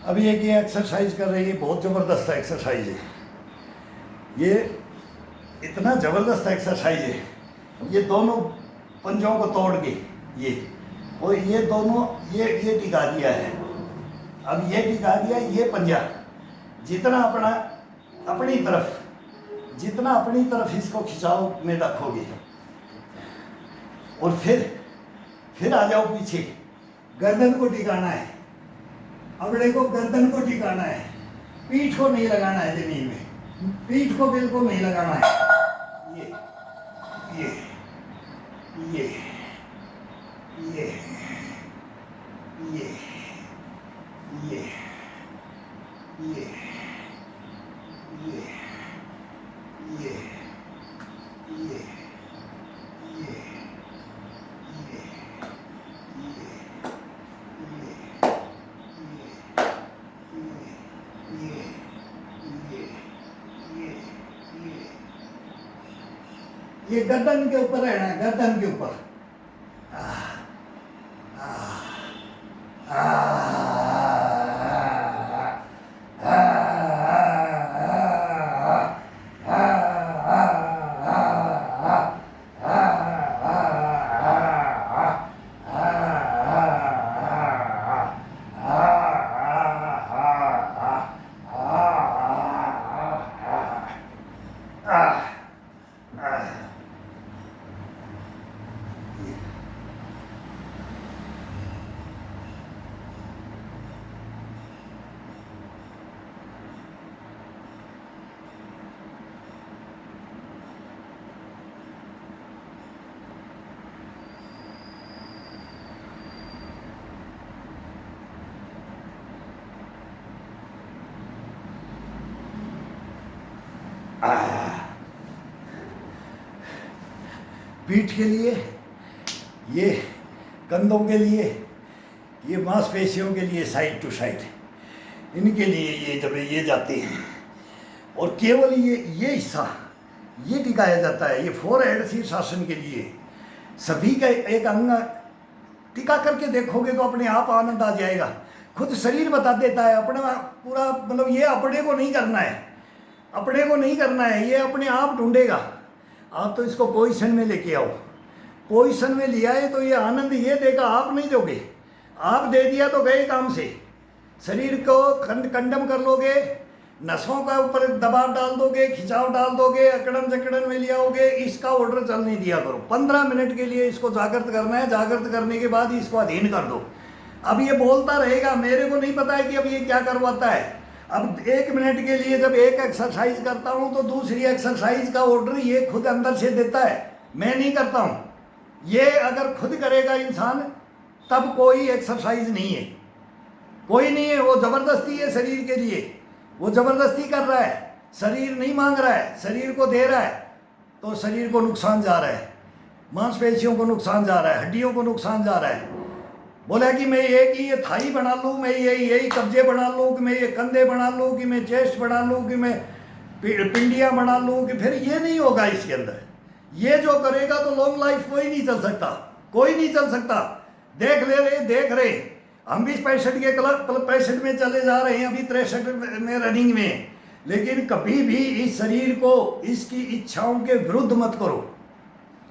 अभी एक ये एक्सरसाइज कर रही है, बहुत ज़बरदस्त एक्सरसाइज है ये, इतना ज़बरदस्त एक्सरसाइज है। ये दोनों पंजों को तोड़ के ये, और ये दोनों ये टिका दिया है। अब ये टिका दिया, ये पंजा जितना अपनी तरफ, जितना अपनी तरफ इसको खिंचाव में रखोगे, और फिर आ जाओ पीछे, गर्दन को टिकाना है। अपने को गर्दन को टिकाना है, पीठ को नहीं लगाना है जमीन में, पीठ को बिल्कुल नहीं लगाना है। ये ये ये ये ये ये ये ये ये ये ये गर्दन के ऊपर रहना है, गर्दन के ऊपर। पीठ के लिए, ये कंधों के लिए, ये मांसपेशियों के लिए, साइड टू साइड, इनके लिए ये जब ये जाते हैं, और केवल ये हिस्सा ये टिकाया जाता है। ये फोरहेड शीर्षासन के लिए सभी का एक अंग टिका करके देखोगे तो अपने आप आनंद आ जाएगा। खुद शरीर बता देता है अपना पूरा, मतलब ये अपने को नहीं करना है, अपने को नहीं करना है, ये अपने आप ढूंढेगा। आप तो इसको पोजीशन में लेके आओ, पोजीशन में ले आए तो ये आनंद ये देगा, आप नहीं दोगे। आप दे दिया तो गए काम से, शरीर को कंडम कर लोगे, नसों का ऊपर दबाव डाल दोगे, खिंचाव डाल दोगे, अकड़न जकड़न में ले आओगे। इसका ऑर्डर चल नहीं दिया करो। 15 मिनट के लिए इसको जागृत करना है, जागृत करने के बाद इसको अधीन कर दो। अब ये बोलता रहेगा, मेरे को नहीं पता है कि अब ये क्या करवाता है। अब 1 मिनट के लिए जब एक एक्सरसाइज करता हूँ तो दूसरी एक्सरसाइज का ऑर्डर ये खुद अंदर से देता है, मैं नहीं करता हूँ। ये अगर खुद करेगा इंसान तब कोई एक्सरसाइज नहीं है, कोई नहीं है, वो ज़बरदस्ती है शरीर के लिए, वो ज़बरदस्ती कर रहा है। शरीर नहीं मांग रहा है, शरीर को दे रहा है, तो शरीर को नुकसान जा रहा है, मांसपेशियों को नुकसान जा रहा है, हड्डियों को नुकसान जा रहा है। बोला कि मैं एक ही ये थाई बना लूँ, मैं यही कब्जे बना लूँ, कि मैं ये कंधे बना लूँ, कि मैं चेस्ट बना लूँ, कि मैं पिंडियाँ बना लूँ, कि फिर ये नहीं होगा इसके अंदर। ये जो करेगा तो लॉन्ग लाइफ कोई नहीं चल सकता, कोई नहीं चल सकता। देख रहे हम भी 65 के क्लब 65 में चले जा रहे हैं, अभी 63 में रनिंग में। लेकिन कभी भी इस शरीर को इसकी इच्छाओं के विरुद्ध मत करो,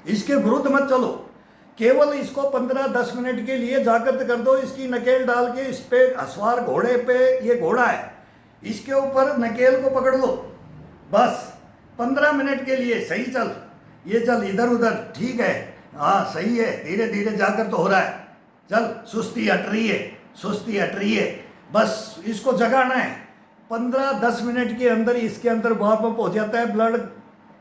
इसके विरुद्ध मत चलो। केवल इसको 15-10 मिनट के लिए जागृत कर दो, इसकी नकेल डाल के इस पे असवार घोड़े पे, ये घोड़ा है, इसके ऊपर नकेल को पकड़ लो, बस 15 मिनट के लिए सही चल, ये चल इधर उधर, ठीक है, हाँ सही है, धीरे धीरे जागृत हो रहा है, चल सुस्ती हट रही है, सुस्ती हट रही है, बस इसको जगाना है। 15-10 मिनट के अंदर इसके अंदर वार्म अप हो जाता है, ब्लड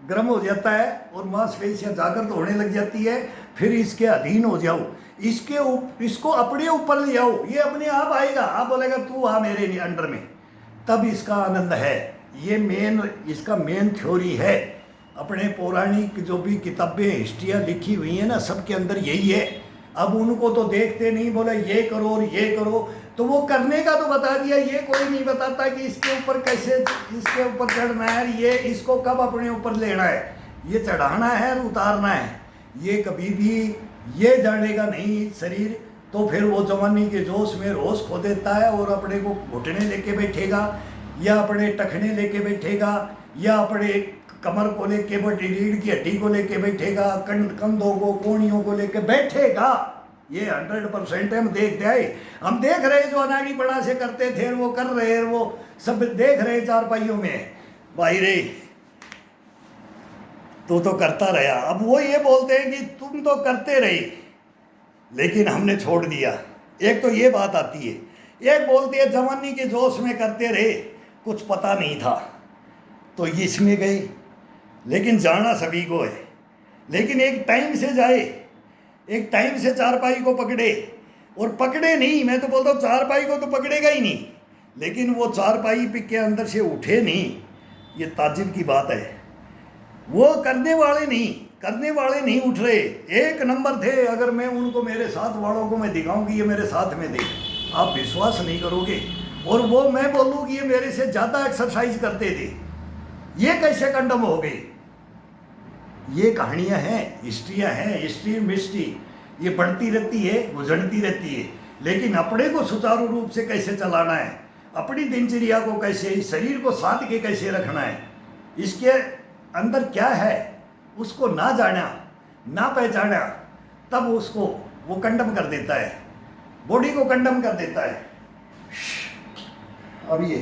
गर्म हो जाता है और मांसपेशियां जागृत होने लग जाती है। फिर इसके अधीन हो जाओ, इसको अपने ऊपर ले आओ, ये अपने आप आएगा। आप बोलेगा तू आ मेरे अंडर में, तब इसका आनंद है। ये इसका मेन थ्योरी है। अपने पौराणिक जो भी किताबें हिस्ट्रियाँ लिखी हुई हैं ना, सबके अंदर यही है। अब उनको तो देखते नहीं, बोले ये करो और ये करो, तो वो करने का तो बता दिया, ये कोई नहीं बताता कि इसके ऊपर कैसे, इसके ऊपर चढ़ना है, ये इसको कब अपने ऊपर लेना है, ये चढ़ाना है और उतारना है, ये कभी भी ये जानेगा नहीं शरीर। तो फिर वो जवानी के जोश में रोश खो देता है और अपने को घुटने लेके बैठेगा, या अपने टखने लेके बैठेगा, या अपने कमर को लेके, रीढ़ की हड्डी को लेके बैठेगा, कंधों को, कोहनियों को लेके बैठेगा। ये 100% हम देखते आए, हम देख रहे जो अनाड़ी बड़ा से करते थे वो कर रहे, वो सब देख रहे चारपाइयों में। भाई रे तू तो करता रहा। अब वो ये बोलते हैं कि तुम तो करते रहे लेकिन हमने छोड़ दिया। एक तो ये बात आती है, एक बोलती है जवानी के जोश में करते रहे, कुछ पता नहीं था तो इसमें गए, लेकिन जाना सभी को है। लेकिन एक टाइम से जाए, एक टाइम से चारपाई को पकड़े, और पकड़े नहीं, मैं तो बोलता हूँ चारपाई को तो पकड़ेगा ही नहीं, लेकिन वो चारपाई के अंदर से उठे नहीं, ये ताज्जुब की बात है। वो करने वाले नहीं उठ रहे, एक नंबर थे। अगर मैं उनको, मेरे साथ वालों को मैं दिखाऊं कि ये मेरे साथ में थे, आप विश्वास नहीं करोगे। और वो मैं बोलूँ कि ये मेरे से ज़्यादा एक्सरसाइज करते थे, ये कैसे कंडम हो गए। ये कहानियां हैं, हिस्ट्रियां हैं, हिस्ट्री मिस्ट्री ये बढ़ती रहती है, गुजरती रहती है। लेकिन अपने को सुचारू रूप से कैसे चलाना है, अपनी दिनचर्या को कैसे, इस शरीर को साध के कैसे रखना है, इसके अंदर क्या है उसको ना जाना, ना पहचाना, तब उसको वो कंडम कर देता है, बॉडी को कंडम कर देता है। अब ये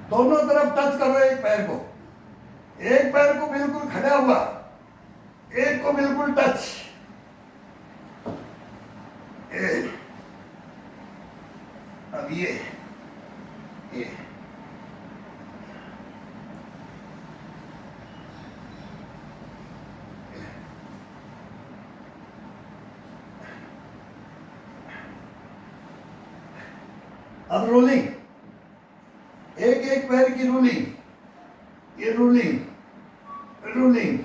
दोनों तरफ टच करो, एक पैर को बिल्कुल खड़ा हुआ, एक को बिल्कुल टच। अब ये अब रोलिंग, एक पैर की रूलिंग, ये ruling ruling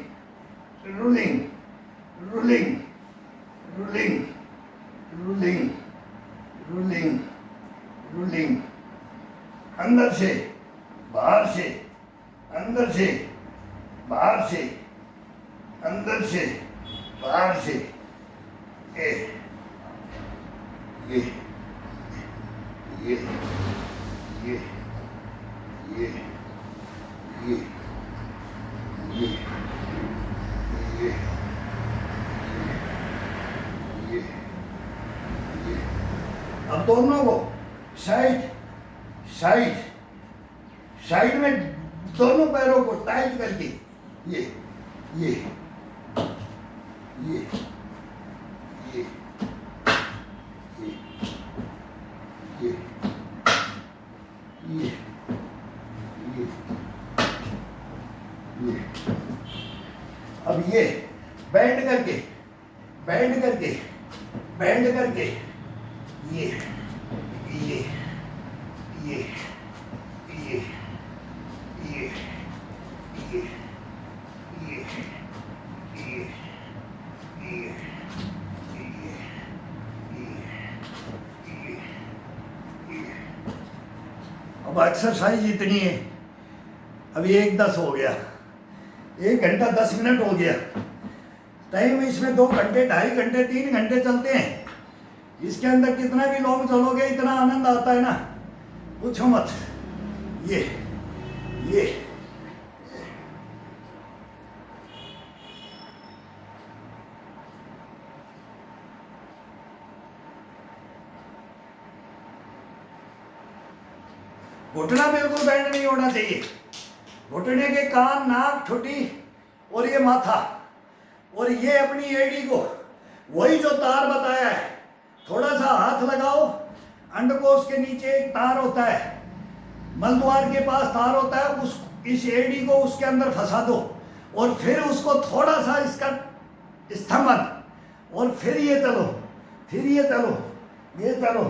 ruling ruling ruling ruling ruling ruling, अंदर से बाहर से, अंदर से बाहर से, अंदर से बाहर से, ये ये ये ये ये ये ये ये ये ये। अब दोनों को साइड साइड साइड में दोनों पैरों को टाइट करके ये ये ये ये ये ये ये ये। अब ये बैंड करके बैंड करके ये ये ये ये ये ये ये ये ये अब एक्सरसाइज इतनी है, अभी 1:10 हो गया, 1 घंटा 10 मिनट हो गया। टाइम इसमें 2 घंटे 2.5 घंटे 3 घंटे चलते हैं। इसके अंदर कितना भी लॉन्ग चलोगे इतना आनंद आता है ना, पूछो मत। ये घुटना बिल्कुल बैंड नहीं होना चाहिए। घुटने के कान, नाक, ठुड्डी और ये माथा और ये अपनी एड़ी को, वही जो तार बताया है, थोड़ा सा हाथ लगाओ, अंडकोश के नीचे एक तार होता है, मलद्वार के पास तार होता है, इस एड़ी को उसके अंदर फंसा दो और फिर उसको थोड़ा सा इसका स्तंभन, और फिर ये चलो, ये चलो,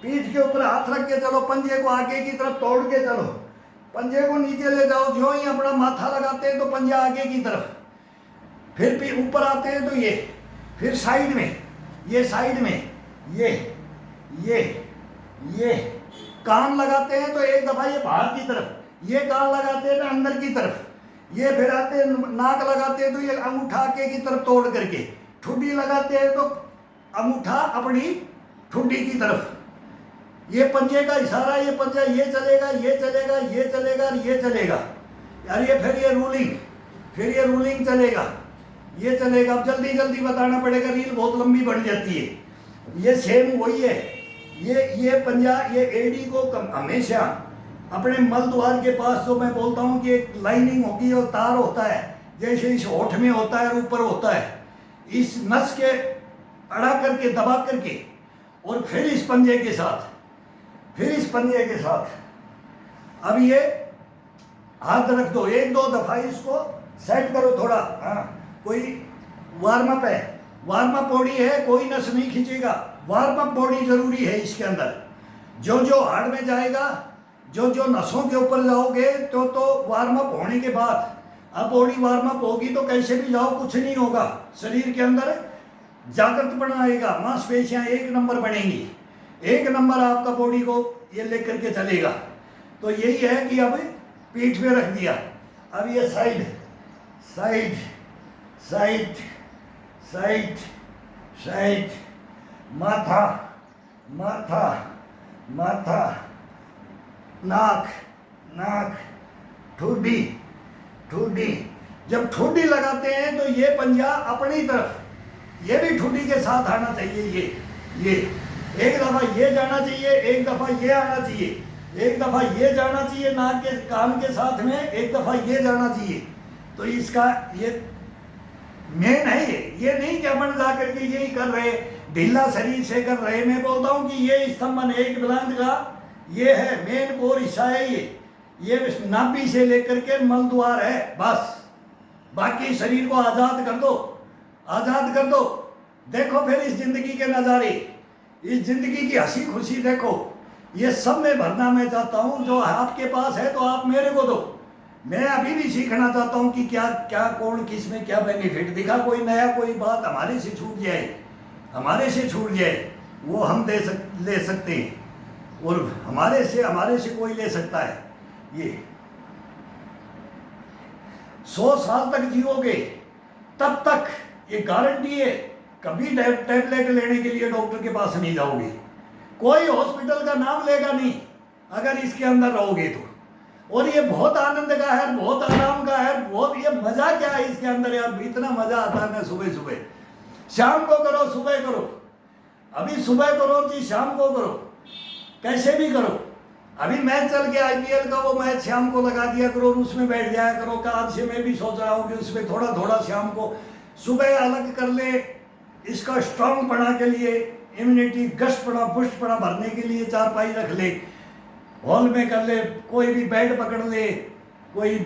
पीठ के ऊपर हाथ रख के चलो, पंजे को आगे की तरफ तोड़ के चलो, पंजे को नीचे ले जाओ, जो ही अपना माथा लगाते हैं तो पंजा आगे की तरफ, फिर भी ऊपर आते हैं तो ये, फिर साइड में, ये साइड में, ये कान लगाते हैं तो एक दफा ये बाहर की तरफ, ये कान लगाते हैं तो अंदर की तरफ, ये फिर आते हैं, नाक लगाते हैं तो ये अंगूठा आगे की तरफ तोड़ करके, ठुड्डी लगाते हैं तो अंगूठा अपनी ठुड्डी की तरफ, ये पंजे का इशारा, ये पंजा ये चलेगा, ये चलेगा, ये चलेगा, ये चलेगा यार, ये फिर ये रूलिंग चलेगा, ये चलेगा। अब जल्दी जल्दी बताना पड़ेगा, रील बहुत लंबी बढ़ जाती है। ये सेम वही है, ये पंजा, ये एड़ी को हमेशा अपने मल द्वार के पास, जो मैं बोलता हूँ कि एक लाइनिंग होगी और तार होता है, जैसे इस होठ में होता है और ऊपर होता है, इस नस के अड़ा करके दबा करके, और फिर इस पंजे के साथ, अब ये हाथ रख दो, 1-2 दफा इसको सेट करो थोड़ा। हाँ, कोई वार्म अप है, वार्म अप बॉडी है, कोई नस नहीं खींचेगा, वार्म अप बॉडी जरूरी है। इसके अंदर जो हार्ड में जाएगा, जो नसों के ऊपर जाओगे तो वार्म अप होने के बाद, अब बॉडी वार्म अप होगी तो कैसे भी जाओ कुछ नहीं होगा, शरीर के अंदर जागृतपना आएगा, मांसपेशियां 1 नंबर बनेंगी, 1 नंबर आपका बॉडी को ये लेकर के चलेगा। तो यही है कि अब पीठ पे रख दिया, अब ये साइड, माथा, नाक, ठुड्डी। जब ठुड्डी लगाते हैं तो ये पंजा अपनी तरफ, ये भी ठुड्डी के साथ आना चाहिए, ये एक दफा ये जाना चाहिए, एक दफा ये आना चाहिए, एक दफा ये जाना चाहिए, नाक के कान के साथ में एक दफा ये जाना चाहिए। तो इसका ये मेन है, ये नहीं कि अपन जा करके यही कर रहे, ढीला शरीर से कर रहे। मैं बोलता हूँ कि ये स्तंभन एक बुलंद का ये है, मेन कोर हिस्सा है ये नाभि से लेकर के मल द्वार है, बस। बाकी शरीर को आजाद कर दो। देखो फिर इस जिंदगी के नज़ारे, इस जिंदगी की हंसी खुशी देखो, ये सब में भरना मैं चाहता हूँ। जो आपके पास है तो आप मेरे को दो, मैं अभी भी सीखना चाहता हूँ कि क्या कौन किस में क्या बेनिफिट दिखा, कोई नया कोई बात हमारे से छूट जाए, वो हम ले सकते हैं, और हमारे से कोई ले सकता है। ये 100 साल तक जियोगे तब तक, ये गारंटी है। कभी टैबलेट लेने के लिए डॉक्टर के पास नहीं जाओगे, कोई हॉस्पिटल का नाम लेगा नहीं अगर इसके अंदर रहोगे तो। और ये बहुत आनंद का है, बहुत आराम का है, बहुत, ये मजा क्या है इसके अंदर यार, इतना मजा आता है ना। सुबह शाम को करो, सुबह करो, अभी सुबह करो कि शाम को करो, कैसे भी करो। अभी मैच चल गया IPL का, वो मैच शाम को लगा दिया करो और उसमें बैठ जाया करो। आज से मैं भी सोच रहा हूँ कि उसमें थोड़ा शाम को, सुबह अलग कर ले, इसका स्ट्रांग पना के लिए, इम्यूनिटी गश्त पना पुष्ट पना भरने के लिए चारपाई रख ले, हॉल में कर ले, कोई भी बेड पकड़ ले, कोई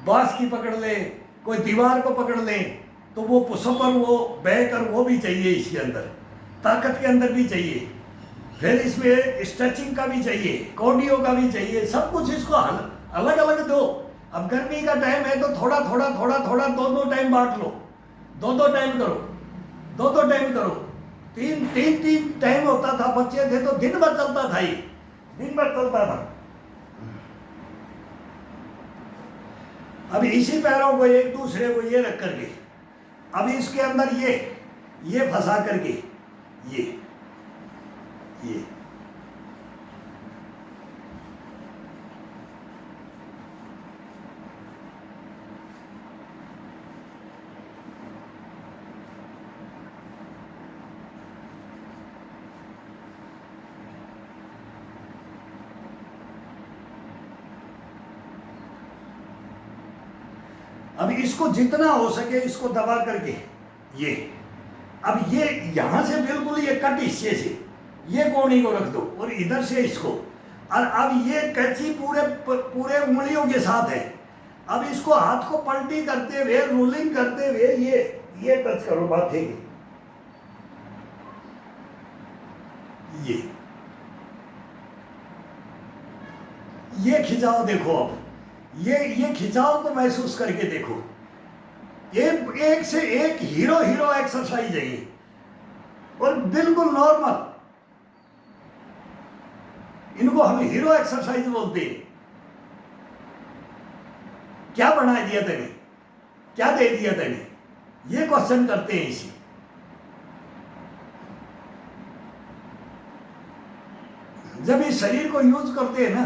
बांस की पकड़ ले, कोई दीवार को पकड़ ले, तो वो पुशअप और वो बैक और वो भी चाहिए इसके अंदर, ताकत के अंदर भी चाहिए, फिर इसमें स्ट्रेचिंग का भी चाहिए, कार्डियो का भी चाहिए, सब कुछ इसको अलग अलग दो। अब गर्मी का टाइम है तो थोड़ा थोड़ा थोड़ा थोड़ा दो टाइम बांट लो, दो टाइम करो, दो टाइम करो। तीन टाइम होता था, बच्चे थे तो दिन भर चलता था, ये दिन भर चलता था। अब इसी पैरों को एक दूसरे को ये रख करके, अब इसके अंदर ये फंसा करके ये अब इसको जितना हो सके इसको दबा करके ये, अब ये यहां से बिल्कुल ये कट हिस्से से ये कोनी को रख दो और इधर से इसको, और अब ये कैंची पूरे उंगलियों के साथ है। अब इसको हाथ को पलटी करते हुए, रोलिंग करते हुए ये टच करो माथे के, ये खिंचाओ। देखो अब ये खिंचाओ तो महसूस करके देखो, एक से एक हीरो एक्सरसाइज है ये, और बिल्कुल नॉर्मल। इनको हम हीरो एक्सरसाइज बोलते हैं। क्या बना दिया तेने, क्या दे दिया तेने, ये क्वेश्चन करते हैं इसी। जब इस शरीर को यूज करते हैं ना,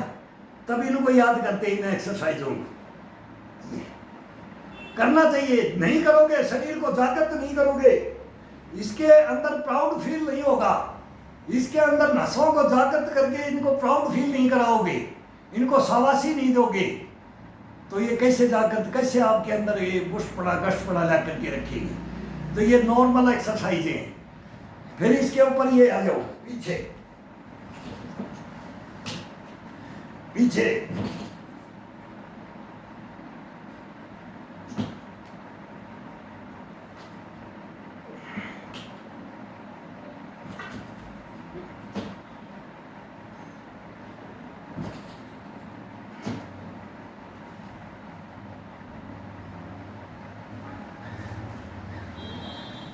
तब इनको याद करते हैं इन एक्सरसाइजों को। करना चाहिए, नहीं करोगे शरीर को जागृत नहीं करोगे, इसके अंदर प्राउड फील नहीं होगा, इसके अंदर नसों को जागृत करके इनको प्राउड फील नहीं कराओगे, इनको शाबाशी नहीं दोगे, तो ये कैसे जागृत, कैसे आपके अंदर ये पुष्ट पड़ा गश्त पड़ा ला करके रखेंगे। तो ये नॉर्मल एक्सरसाइज है। फिर इसके ऊपर ये आ जाओ पीछे पीछे,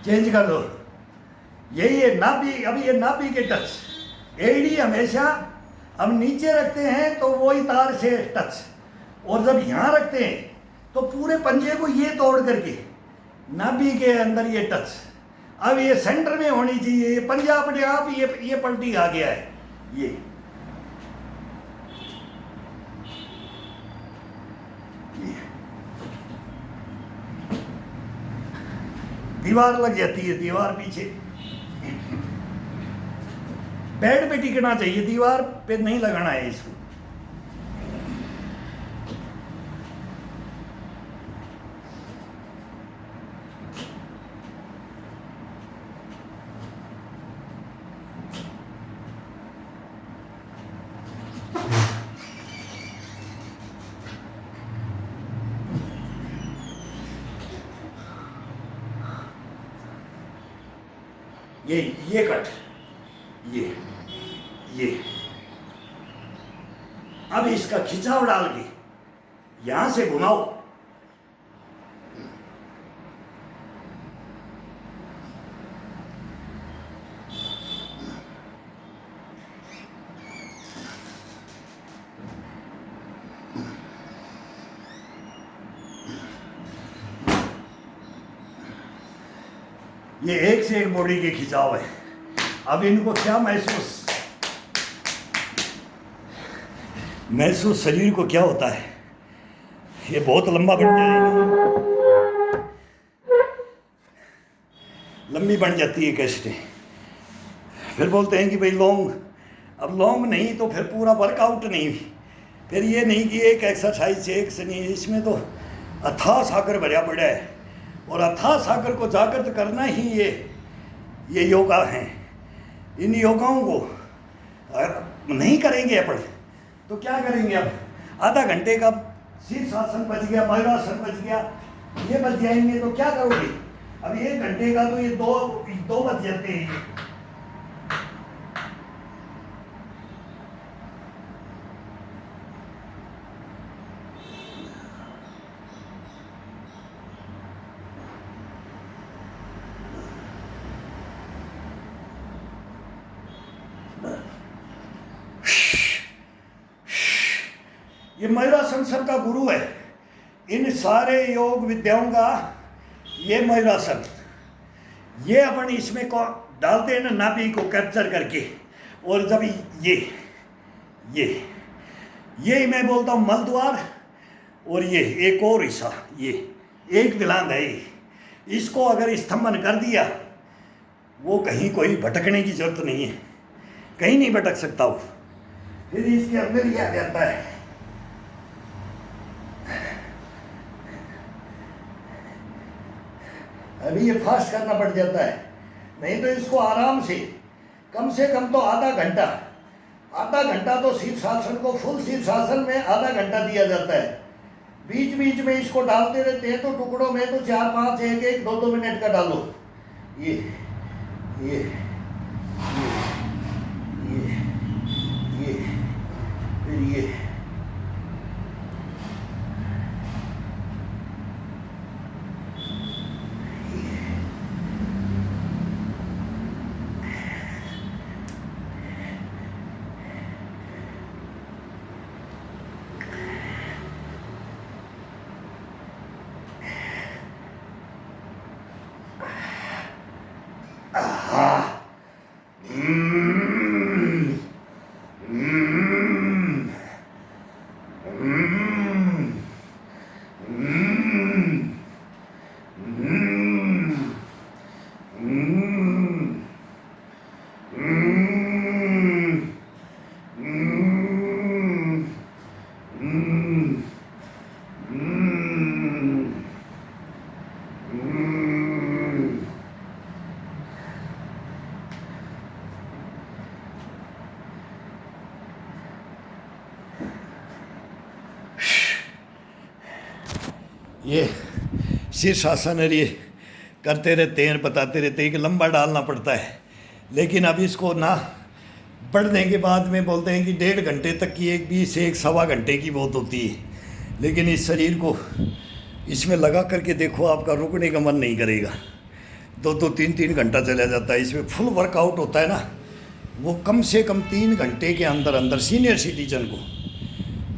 चेंज कर दो। यही है नाभि, अभी ये नाभि के टच, एडी हमेशा हम नीचे रखते हैं तो वही तार से टच, और जब यहाँ रखते हैं तो पूरे पंजे को ये तोड़ करके नाभि के अंदर ये टच। अब ये सेंटर में होनी चाहिए, ये पंजा अपने आप ये पलटी आ गया है, ये दीवार लग जाती है, दीवार पीछे, बेड पे टिकना चाहिए, दीवार पे नहीं लगाना है इसको। ये कट, ये अब इसका खिंचाव डाल के यहां से घुमाओ, ये एक से एक बॉडी के खिंचाव है। अब इनको क्या महसूस शरीर को क्या होता है, ये बहुत लंबा बन जाएगा, लंबी बन जाती है कैसेटें। फिर बोलते हैं कि भाई लॉन्ग, अब लॉन्ग नहीं तो फिर पूरा वर्कआउट नहीं, फिर ये नहीं कि एक एक्सरसाइज से एक से नहीं, इसमें तो अथाह सागर भरा पड़ा है, और अथाह सागर को जागृत करना ही ये योगा हैं। इन योगाओं को नहीं करेंगे अपन तो क्या करेंगे, अब आधा घंटे का शीर्षासन बच गया, मयूरासन बच गया, ये बच जाएंगे तो क्या करोगे। अब 1 घंटे का तो ये दो बज जाते हैं ये। ये मयूरासन सर का गुरु है, इन सारे योग विद्याओं का ये मयूरासन। ये अपन इसमें को डालते हैं ना नाभि को कैप्चर करके, और जब ये मैं बोलता हूँ मलद्वार, और ये एक और हिस्सा ये एक विलांग है ये। इसको अगर स्तंभन कर दिया, वो कहीं कोई भटकने की जरूरत नहीं है, कहीं नहीं भटक सकता वो, फिर इसके अंदर ही आ जाता है। अभी ये फास्ट करना पड़ जाता है, नहीं तो इसको आराम से कम तो आधा घंटा तो शीर्षासन को, फुल शीर्षासन में आधा घंटा दिया जाता है। बीच बीच में इसको डालते रहते हैं, तो टुकड़ों में तो 4-5 1-1 2-2 मिनट का डालो। ये फिर ये ये शीर्षासन है, ये करते रहते हैं, बताते रहते हैं कि लंबा डालना पड़ता है। लेकिन अब इसको ना पढ़ने के बाद में बोलते हैं कि 1.5 घंटे तक की, 1 से 1 घंटे की बहुत होती है। लेकिन इस शरीर को इसमें लगा करके देखो, आपका रुकने का मन नहीं करेगा। 2-2 3-3 घंटा चला जाता है। इसमें फुल वर्कआउट होता है ना, वो कम से कम 3 घंटे के अंदर अंदर सीनियर सिटीजन को,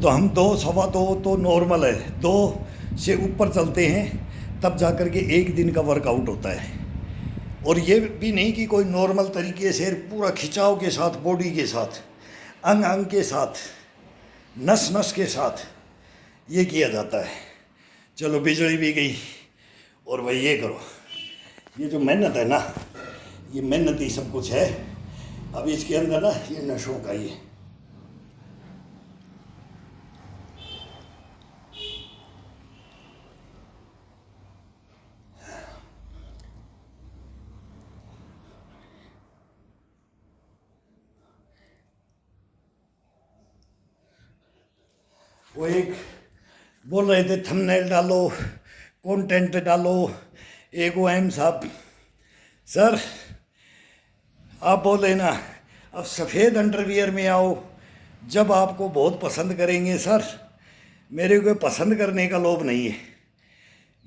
तो हम 2-2.25 तो नॉर्मल है, 2 से ऊपर चलते हैं तब जाकर के 1 दिन का वर्कआउट होता है। और ये भी नहीं कि कोई नॉर्मल तरीके से पूरा खिंचाव के साथ, बॉडी के साथ, अंग अंग के साथ, नस नस के साथ ये किया जाता है। चलो बिजली भी गई, और भाई ये करो, ये जो मेहनत है ना, ये मेहनत ही सब कुछ है। अब इसके अंदर ना ये नशों का ये वो एक बोल रहे थे थंबनेल डालो, कंटेंट डालो। एक वो एम साहब सर आप बोले ना, अब सफ़ेद अंडरवियर में आओ जब आपको बहुत पसंद करेंगे। सर मेरे को पसंद करने का लोभ नहीं है,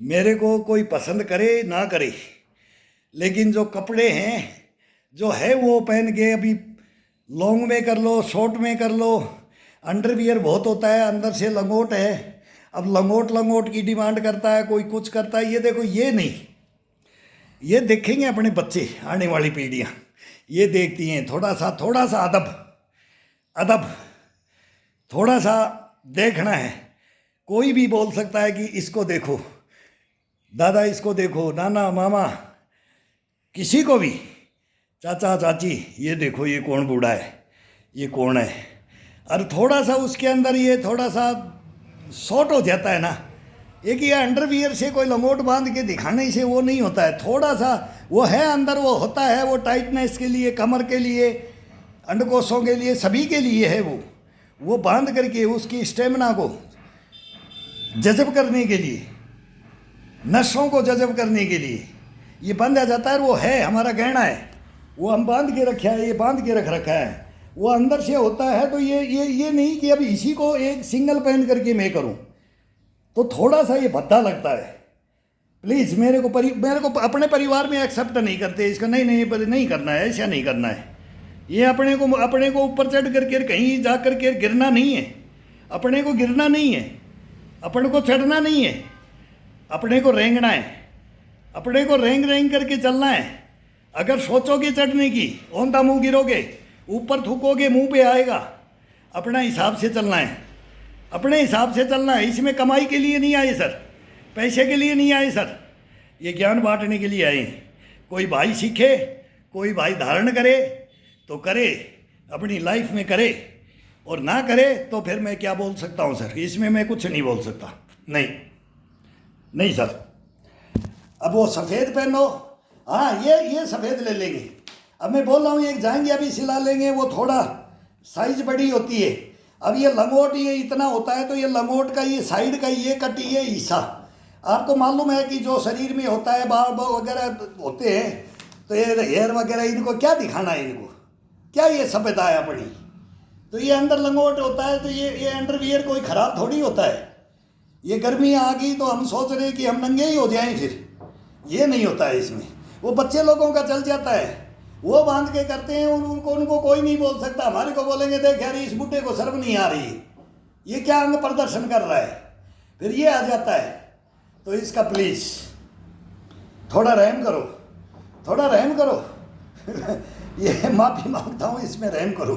मेरे को कोई पसंद करे ना करे, लेकिन जो कपड़े हैं जो है वो पहन के, अभी लॉन्ग में कर लो, शॉर्ट में कर लो, अंडरवियर बहुत होता है, अंदर से लंगोट है। अब लंगोट की डिमांड करता है, कोई कुछ करता है। ये देखो, ये नहीं, ये देखेंगे अपने बच्चे, आने वाली पीढ़ियाँ ये देखती हैं। थोड़ा सा अदब थोड़ा सा देखना है। कोई भी बोल सकता है कि इसको देखो दादा, इसको देखो नाना मामा, किसी को भी, चाचा चाची, ये देखो ये कौन बूढ़ा है, ये कौन है। और थोड़ा सा उसके अंदर ये थोड़ा सा शॉर्ट हो जाता है ना, एक ये अंडरवियर से कोई लंगोट बांध के दिखाने से वो नहीं होता है। थोड़ा सा वो है अंदर, वो होता है, वो टाइटनेस के लिए, कमर के लिए, अंडकोशों के लिए, सभी के लिए है। वो बांध करके उसकी स्टेमिना को जज़ब करने के लिए, नसों को जज़ब करने के लिए ये बांधा जाता है, वो है हमारा गहना है, वो हम बांध के रखा है, ये बांध के रख रखा है, वो अंदर से होता है। तो ये नहीं कि अब इसी को एक सिंगल पहन करके मैं करूं, तो थोड़ा सा ये भद्दा लगता है। प्लीज़ मेरे को अपने परिवार में एक्सेप्ट नहीं करते इसका। नहीं करना है, ऐसा नहीं करना है। ये अपने को ऊपर चढ़ करके कहीं जा करके गिरना नहीं है, अपने को गिरना नहीं है, अपने को चढ़ना नहीं है, अपने को रेंगना है, अपने को रेंग करके चलना है। अगर सोचोगे चढ़ने की, औंधा मुंह गिरोगे, ऊपर थूकोगे मुंह पे आएगा। अपना हिसाब से चलना है, अपने हिसाब से चलना है। इसमें कमाई के लिए नहीं आए सर, पैसे के लिए नहीं आए सर, ये ज्ञान बांटने के लिए आए हैं। कोई भाई सीखे, कोई भाई धारण करे तो करे, अपनी लाइफ में करे, और ना करे तो फिर मैं क्या बोल सकता हूँ सर, इसमें मैं कुछ नहीं बोल सकता। नहीं सर। अब वो सफ़ेद पहनो, हाँ ये सफ़ेद ले लेंगे। अब मैं बोल रहा हूँ एक जाएंगे अभी सिला लेंगे, वो थोड़ा साइज बड़ी होती है। अब ये लंगोट ये इतना होता है, तो ये लंगोट का ये साइड का ये कटी ये हिस्सा, आपको मालूम है कि जो शरीर में होता है, बाल वगैरह होते हैं, तो ये हेयर वगैरह, इनको क्या दिखाना है, इनको क्या ये सभ्यता है अपनी। तो ये अंदर लंगोट होता है, तो ये अंडरवियर कोई ख़राब थोड़ी होता है। ये गर्मी आ गई तो हम सोच रहे कि हम नंगे ही हो जाएं, फिर ये नहीं होता है इसमें। वो बच्चे लोगों का चल जाता है, वो बांध के करते हैं, उनको कोई नहीं बोल सकता। हमारे को बोलेंगे देख यार इस बुड्ढे को शर्म नहीं आ रही, ये क्या अंग प्रदर्शन कर रहा है, फिर ये आ जाता है। तो इसका प्लीज़ थोड़ा रहम करो, थोड़ा रहम करो। ये माफ़ी मांगता हूँ, इसमें रहम करो।